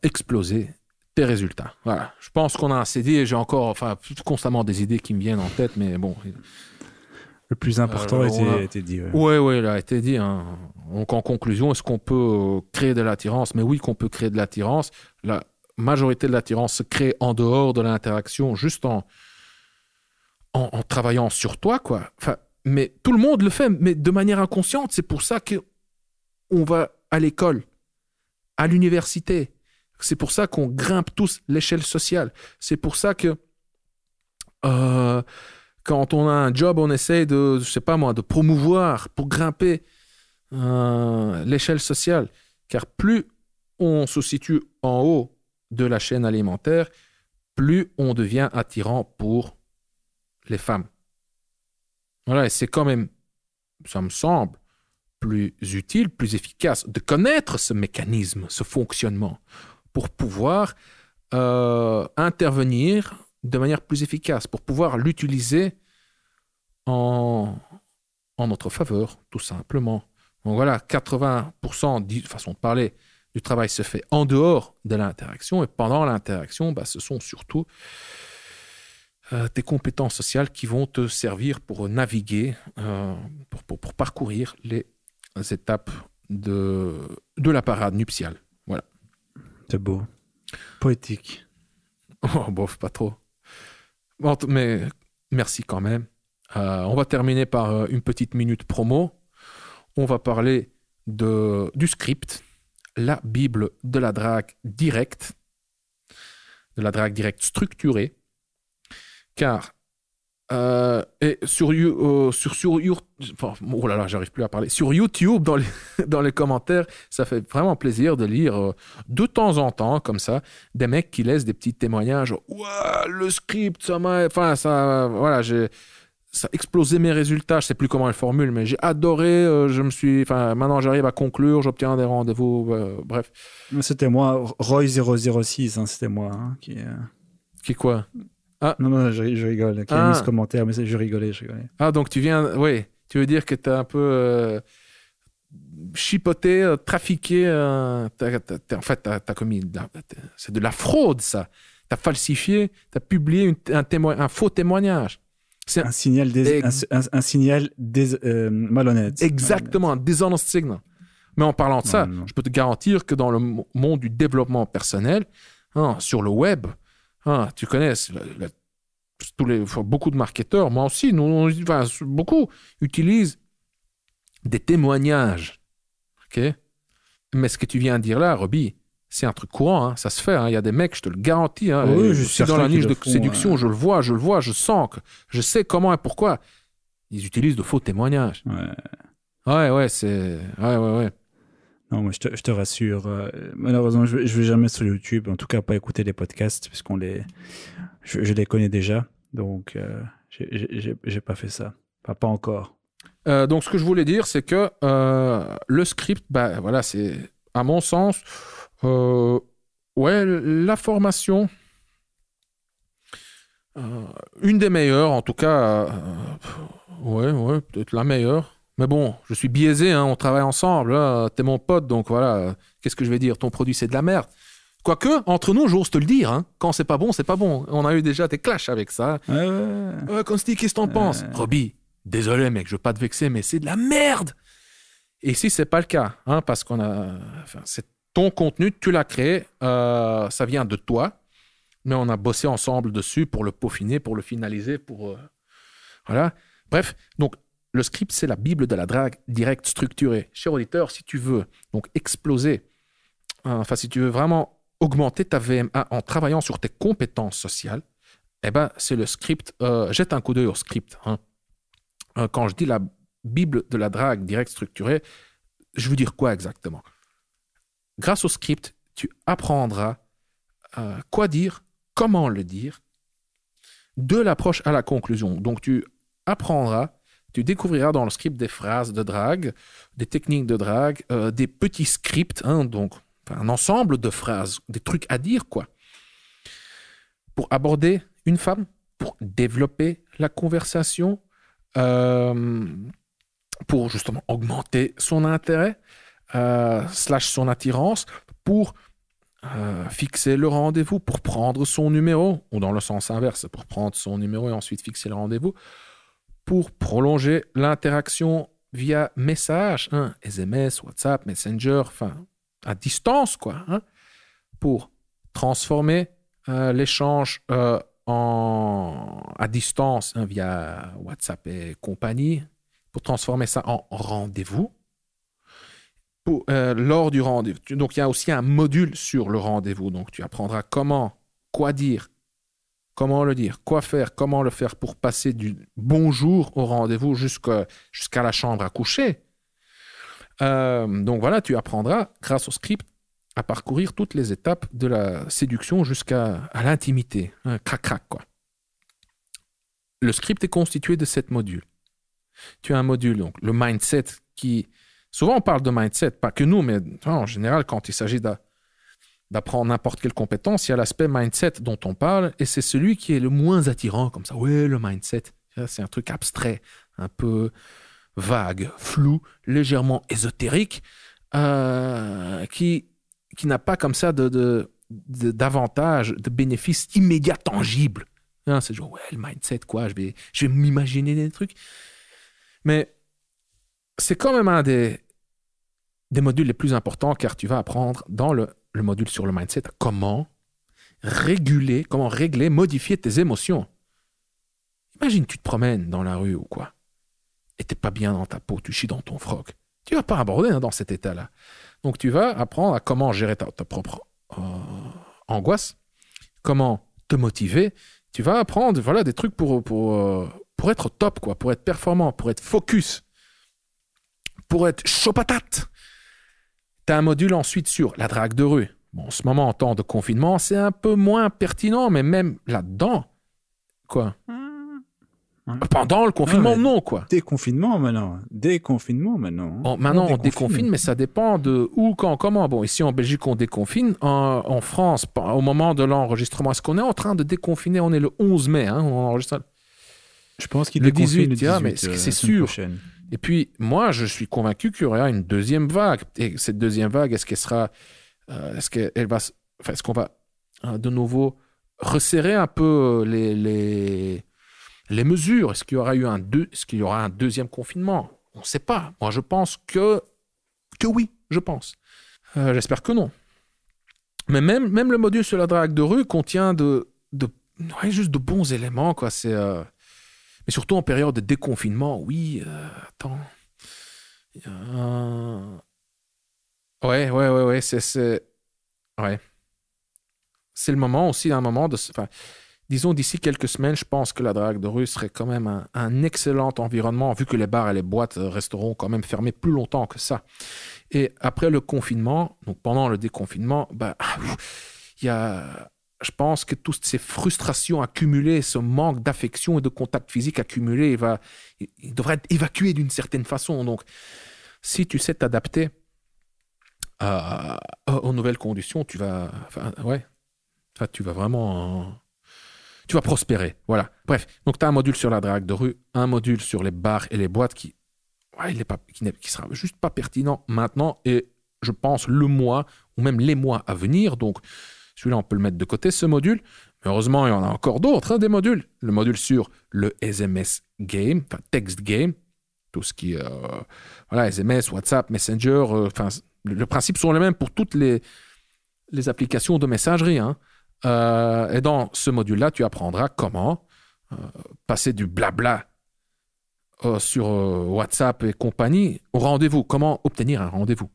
exploser tes résultats. Voilà. Je pense qu'on a assez dit et j'ai encore constamment des idées qui me viennent en tête, mais bon. Le plus important a été dit. Oui, il a été dit. Hein. Donc en conclusion, est-ce qu'on peut créer de l'attirance? Mais oui, qu'on peut créer de l'attirance. La majorité de l'attirance se crée en dehors de l'interaction, juste en travaillant sur toi, quoi. Enfin, mais tout le monde le fait, mais de manière inconsciente. C'est pour ça qu'on va à l'école, à l'université. C'est pour ça qu'on grimpe tous l'échelle sociale. C'est pour ça que quand on a un job, on essaye de, je sais pas moi, de promouvoir pour grimper l'échelle sociale. Car plus on se situe en haut de la chaîne alimentaire, plus on devient attirant pour les femmes. Voilà, et c'est quand même, ça me semble, plus utile, plus efficace de connaître ce mécanisme, ce fonctionnement, pour pouvoir intervenir de manière plus efficace, pour pouvoir l'utiliser en notre faveur, tout simplement. Donc voilà, 80%, façon de parler, du travail se fait en dehors de l'interaction, et pendant l'interaction, ce sont surtout tes compétences sociales qui vont te servir pour naviguer, pour parcourir les étapes de la parade nuptiale. Voilà. C'est beau. Poétique. Oh, bof, pas trop. Bon, mais merci quand même. On va terminer par une petite minute promo. On va parler du script, la Bible de la drague directe, structurée. Car et sur j'arrive plus à parler. Sur YouTube, dans les commentaires, ça fait vraiment plaisir de lire de temps en temps, comme ça, des mecs qui laissent des petits témoignages. Ouah, le script, ça a explosé mes résultats. Je sais plus comment elle formule, mais j'ai adoré. Maintenant j'arrive à conclure, j'obtiens des rendez-vous. Bref. C'était moi, Roy006, c'était moi Qui quoi? Ah. Non, je rigole. Qui a mis ce commentaire, mais je rigolais. Ah, donc tu veux dire que tu as un peu chipoté, trafiqué, en fait, t'as commis, c'est de la fraude, ça. Tu as falsifié, tu as publié un faux témoignage. C'est un signal malhonnête. Exactement, un dishonest signal. Mais en parlant de ça, je peux te garantir que dans le monde du développement personnel, sur le web, tu connais beaucoup de marketeurs, moi aussi, beaucoup utilisent des témoignages. Okay? Mais ce que tu viens de dire là, Roby, c'est un truc courant, ça se fait. Il y a des mecs, je te le garantis. Oui, je suis dans la niche de séduction, je le vois, je sens que je sais comment et pourquoi. Ils utilisent de faux témoignages. Ouais, c'est... Ouais. Non, moi, je te rassure. Malheureusement, je vais jamais sur YouTube, en tout cas pas écouter les podcasts, puisqu'on je les connais déjà. Donc, j'ai pas fait ça. Pas encore. Donc, ce que je voulais dire, c'est que le script, c'est, à mon sens, la formation, une des meilleures, en tout cas, peut-être la meilleure. Mais bon, je suis biaisé, on travaille ensemble, t'es mon pote, donc voilà, qu'est-ce que je vais dire? Ton produit, c'est de la merde. Quoique, entre nous, j'ose te le dire, quand c'est pas bon, c'est pas bon. On a eu déjà des clashs avec ça. Consti, qu'est-ce que t'en penses? Roby, désolé mec, je veux pas te vexer, mais c'est de la merde. Et ici, c'est pas le cas, parce qu'on a... c'est ton contenu, tu l'as créé, ça vient de toi, mais on a bossé ensemble dessus pour le peaufiner, pour le finaliser, voilà. Bref, donc le script, c'est la Bible de la drague directe structurée. Cher auditeur, si tu veux donc exploser, si tu veux vraiment augmenter ta VMA en travaillant sur tes compétences sociales, eh ben, c'est le script. Jette un coup d'œil au script. Quand je dis la Bible de la drague directe structurée, je veux dire quoi exactement? Grâce au script, tu apprendras quoi dire, comment le dire, de l'approche à la conclusion. Donc, tu découvriras dans le script des phrases de drague, des techniques de drague, des petits scripts, donc un ensemble de phrases, des trucs à dire, quoi. Pour aborder une femme, pour développer la conversation, pour justement augmenter son intérêt, / son attirance, pour fixer le rendez-vous, pour prendre son numéro, ou dans le sens inverse, pour prendre son numéro et ensuite fixer le rendez-vous, pour prolonger l'interaction via message, SMS, WhatsApp, Messenger, à distance, quoi, pour transformer l'échange à distance via WhatsApp et compagnie, pour transformer ça en rendez-vous. Lors du rendez-vous. Donc, il y a aussi un module sur le rendez-vous. Donc, tu apprendras quoi dire, comment le dire, quoi faire, comment le faire pour passer du bonjour au rendez-vous jusqu'à la chambre à coucher. Donc, voilà, tu apprendras, grâce au script, à parcourir toutes les étapes de la séduction jusqu'à l'intimité. Crac, quoi. Le script est constitué de 7 modules. Tu as un module, donc le mindset, qui... Souvent, on parle de mindset, pas que nous, mais en général, quand il s'agit d'apprendre n'importe quelle compétence, il y a l'aspect mindset dont on parle, et c'est celui qui est le moins attirant, comme ça. Ouais, le mindset, c'est un truc abstrait, un peu vague, flou, légèrement ésotérique, qui n'a pas comme ça d'avantages, de bénéfices immédiats tangibles. C'est genre, ouais, le mindset, quoi, je vais m'imaginer des trucs. Mais c'est quand même un des modules les plus importants, car tu vas apprendre dans le module sur le mindset comment régler, modifier tes émotions. Imagine, tu te promènes dans la rue ou quoi, et t'es pas bien dans ta peau, tu chies dans ton froc. Tu vas pas aborder dans cet état-là. Donc, tu vas apprendre à comment gérer ta propre angoisse, comment te motiver. Tu vas apprendre, voilà, des trucs pour être top, quoi, pour être performant, pour être focus, pour être chaud patate. Tu as un module ensuite sur la drague de rue. Bon, en ce moment, en temps de confinement, c'est un peu moins pertinent, mais même là-dedans, quoi. Pendant le confinement, non, quoi. Déconfinement maintenant. Maintenant, on déconfine, mais ça dépend de où, quand, comment. Bon, ici en Belgique, on déconfine. En France, au moment de l'enregistrement, est-ce qu'on est en train de déconfiner? On est le 11 mai, on enregistre. Je pense qu'il déconfine le 18, mais c'est sûr. Prochaine. Et puis, moi, je suis convaincu qu'il y aura une deuxième vague. Et cette deuxième vague, est-ce qu'elle sera... est-ce qu'on va de nouveau resserrer un peu les mesures? Est-ce qu'il y aura un deuxième confinement? On ne sait pas. Moi, je pense que oui, je pense. J'espère que non. Mais même le module sur la drague de rue contient juste de bons éléments, quoi. Mais surtout en période de déconfinement, oui, attends. Ouais, ouais. C'est le moment aussi, un moment de... disons, d'ici quelques semaines, je pense que la drague de rue serait quand même un excellent environnement, vu que les bars et les boîtes resteront quand même fermés plus longtemps que ça. Et après le confinement, donc pendant le déconfinement, je pense que toutes ces frustrations accumulées, ce manque d'affection et de contact physique accumulé, il devrait être évacué d'une certaine façon. Donc, si tu sais t'adapter aux nouvelles conditions, tu vas vraiment... tu vas prospérer. Voilà. Bref, donc tu as un module sur la drague de rue, un module sur les bars et les boîtes qui sera juste pas pertinent maintenant et je pense le mois ou même les mois à venir. Donc, celui-là, on peut le mettre de côté, ce module. Mais heureusement, il y en a encore d'autres, des modules. Le module sur le SMS game, text game, tout ce qui est SMS, WhatsApp, Messenger, Le principe sont les mêmes pour toutes les applications de messagerie. Hein. Et dans ce module-là, tu apprendras comment passer du blabla sur WhatsApp et compagnie au rendez-vous. Comment obtenir un rendez-vous.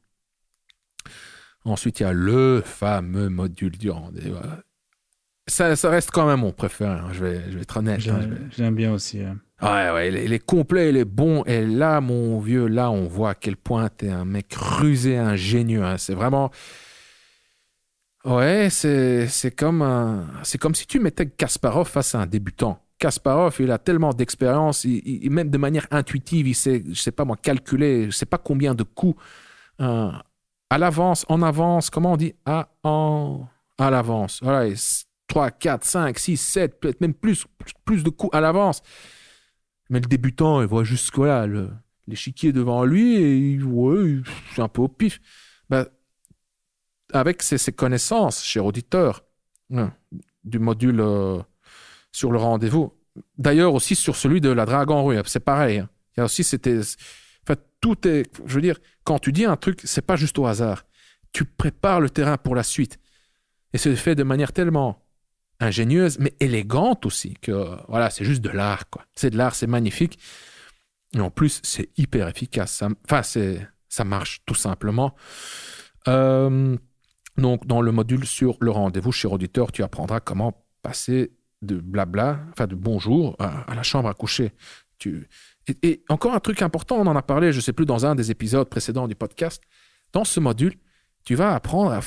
Ensuite, il y a le fameux module du rendez-vous. Ça reste quand même mon préféré. Hein. Je vais être honnête. J'aime bien aussi. Hein. Ouais, il est complet, il est bon. Et là, mon vieux, là, on voit à quel point t'es un mec rusé, ingénieux. Hein. C'est vraiment... Ouais, c'est comme si tu mettais Kasparov face à un débutant. Kasparov, il a tellement d'expérience, même de manière intuitive, il sait, je sais pas moi, calculer, je sais pas combien de coups à l'avance, en avance, comment on dit? À l'avance. Voilà, 3, 4, 5, 6, 7, peut-être même plus de coups à l'avance. Mais le débutant, il voit juste voilà, l'échiquier devant lui et c'est un peu au pif. Ben, avec ses connaissances, cher auditeur, du module sur le rendez-vous. D'ailleurs, aussi sur celui de la drague en rue, c'est pareil. Hein. Il y a aussi, tout est, je veux dire, quand tu dis un truc, c'est pas juste au hasard. Tu prépares le terrain pour la suite. Et c'est fait de manière tellement ingénieuse, mais élégante aussi, que voilà, c'est juste de l'art, quoi. C'est de l'art, c'est magnifique. Et en plus, c'est hyper efficace. Ça marche tout simplement. Donc, dans le module sur le rendez-vous, cher auditeur, tu apprendras comment passer de blabla, de bonjour, à la chambre à coucher. Et encore un truc important, on en a parlé, je ne sais plus, dans un des épisodes précédents du podcast. Dans ce module, tu vas apprendre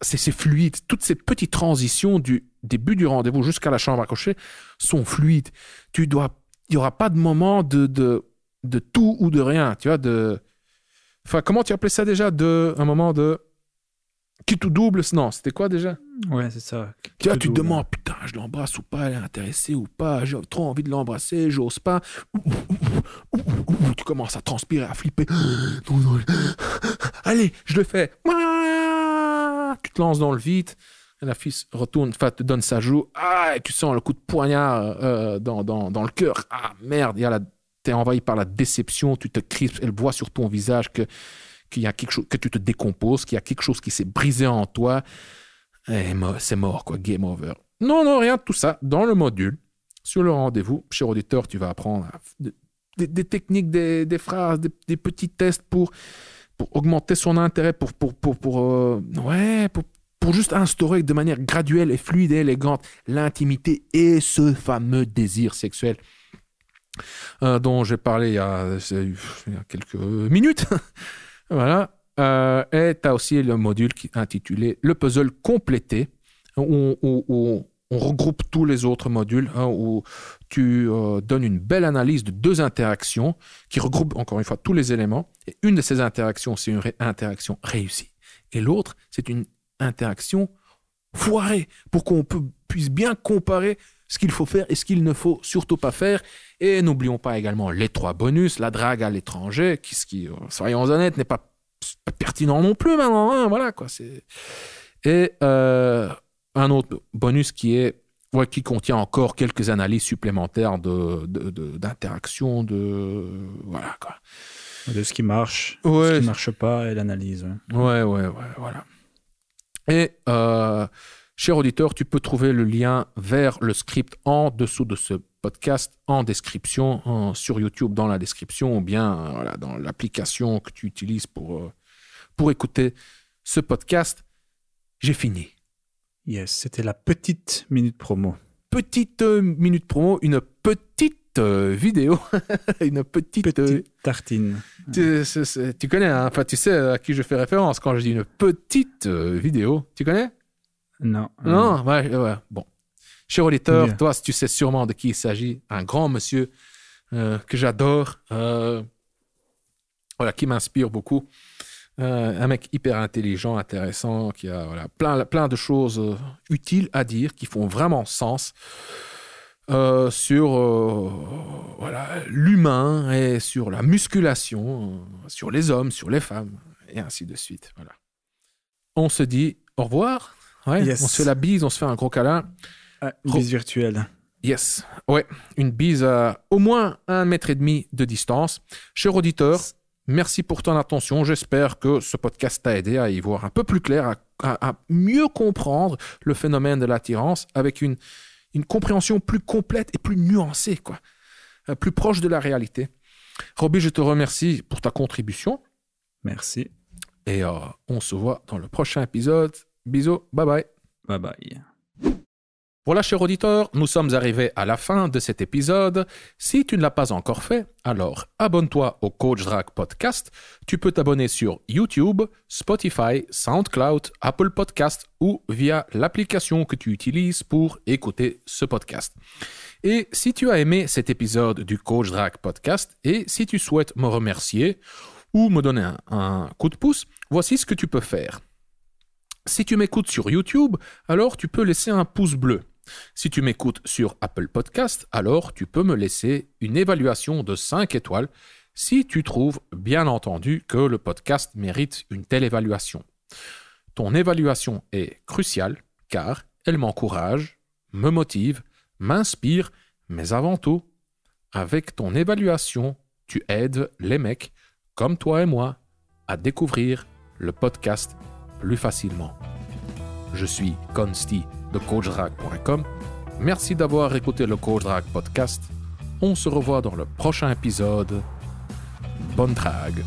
c'est fluide. Toutes ces petites transitions du début du rendez-vous jusqu'à la chambre à coucher sont fluides. Il n'y aura pas de moment de tout ou de rien. Tu vois, comment tu appelais ça déjà? Un moment de... Qui tout double? Non, c'était quoi déjà? Ouais, c'est ça. Tu te demandes, putain, je l'embrasse ou pas, elle est intéressée ou pas, j'ai trop envie de l'embrasser, j'ose pas. Tu commences à transpirer, à flipper. Allez, je le fais. Tu te lances dans le vide. La fille retourne, te donne sa joue. Et tu sens le coup de poignard dans le cœur. Ah, merde, t'es envahi par la déception, tu te crispes, elle voit sur ton visage qu'il y a quelque chose, que tu te décomposes, qu'il y a quelque chose qui s'est brisé en toi, et c'est mort, quoi, game over. Non, rien de tout ça. Dans le module, sur le rendez-vous, cher auditeur, tu vas apprendre des techniques, des phrases, des petits tests pour augmenter son intérêt, pour juste instaurer de manière graduelle et fluide et élégante l'intimité et ce fameux désir sexuel dont j'ai parlé il y a quelques minutes. Voilà. Et tu as aussi le module intitulé « Le puzzle complété » où on regroupe tous les autres modules où tu donnes une belle analyse de 2 interactions qui regroupent encore une fois tous les éléments. Et une de ces interactions, c'est une interaction réussie. Et l'autre, c'est une interaction foirée pour qu'on puisse bien comparer ce qu'il faut faire et ce qu'il ne faut surtout pas faire. Et n'oublions pas également les 3 bonus, la drague à l'étranger, qui soyons honnêtes, n'est pas pertinent non plus maintenant. Hein, voilà, quoi. Et un autre bonus qui contient encore quelques analyses supplémentaires d'interaction, voilà, quoi. De ce qui marche, ce qui ne marche pas et l'analyse. Ouais, voilà. Et cher auditeur, tu peux trouver le lien vers le script en dessous de ce podcast, en description, sur YouTube dans la description, ou bien dans l'application que tu utilises pour écouter ce podcast. J'ai fini. Yes, c'était la petite minute promo. Petite minute promo, une petite vidéo, une petite tartine. Tu connais, hein? Enfin, tu sais à qui je fais référence quand je dis une petite vidéo. Tu connais? Non. Non, ouais. Bon. Cher auditeur, toi, tu sais sûrement de qui il s'agit. Un grand monsieur que j'adore, qui m'inspire beaucoup. Un mec hyper intelligent, intéressant, qui a plein de choses utiles à dire, qui font vraiment sens sur l'humain et sur la musculation, sur les hommes, sur les femmes, et ainsi de suite. Voilà. On se dit au revoir. Ouais, yes. On se fait la bise, on se fait un gros câlin. Une bise virtuelle. Yes. Ouais, une bise à au moins 1,5 mètre de distance. Cher auditeur, Merci pour ton attention. J'espère que ce podcast t'a aidé à y voir un peu plus clair, à mieux comprendre le phénomène de l'attirance avec une compréhension plus complète et plus nuancée, quoi. Plus proche de la réalité. Roby, je te remercie pour ta contribution. Merci. Et on se voit dans le prochain épisode. Bisous, bye bye. Bye bye. Voilà, chers auditeurs, nous sommes arrivés à la fin de cet épisode. Si tu ne l'as pas encore fait, alors abonne-toi au Coach Drague Podcast. Tu peux t'abonner sur YouTube, Spotify, SoundCloud, Apple Podcast ou via l'application que tu utilises pour écouter ce podcast. Et si tu as aimé cet épisode du Coach Drague Podcast et si tu souhaites me remercier ou me donner un coup de pouce, voici ce que tu peux faire. Si tu m'écoutes sur YouTube, alors tu peux laisser un pouce bleu. Si tu m'écoutes sur Apple Podcast, alors tu peux me laisser une évaluation de 5 étoiles si tu trouves, bien entendu, que le podcast mérite une telle évaluation. Ton évaluation est cruciale car elle m'encourage, me motive, m'inspire, mais avant tout, avec ton évaluation, tu aides les mecs comme toi et moi à découvrir le podcast plus facilement. Je suis Consti de CoachDrague.com. Merci d'avoir écouté le Coach Drague Podcast. On se revoit dans le prochain épisode. Bonne drague!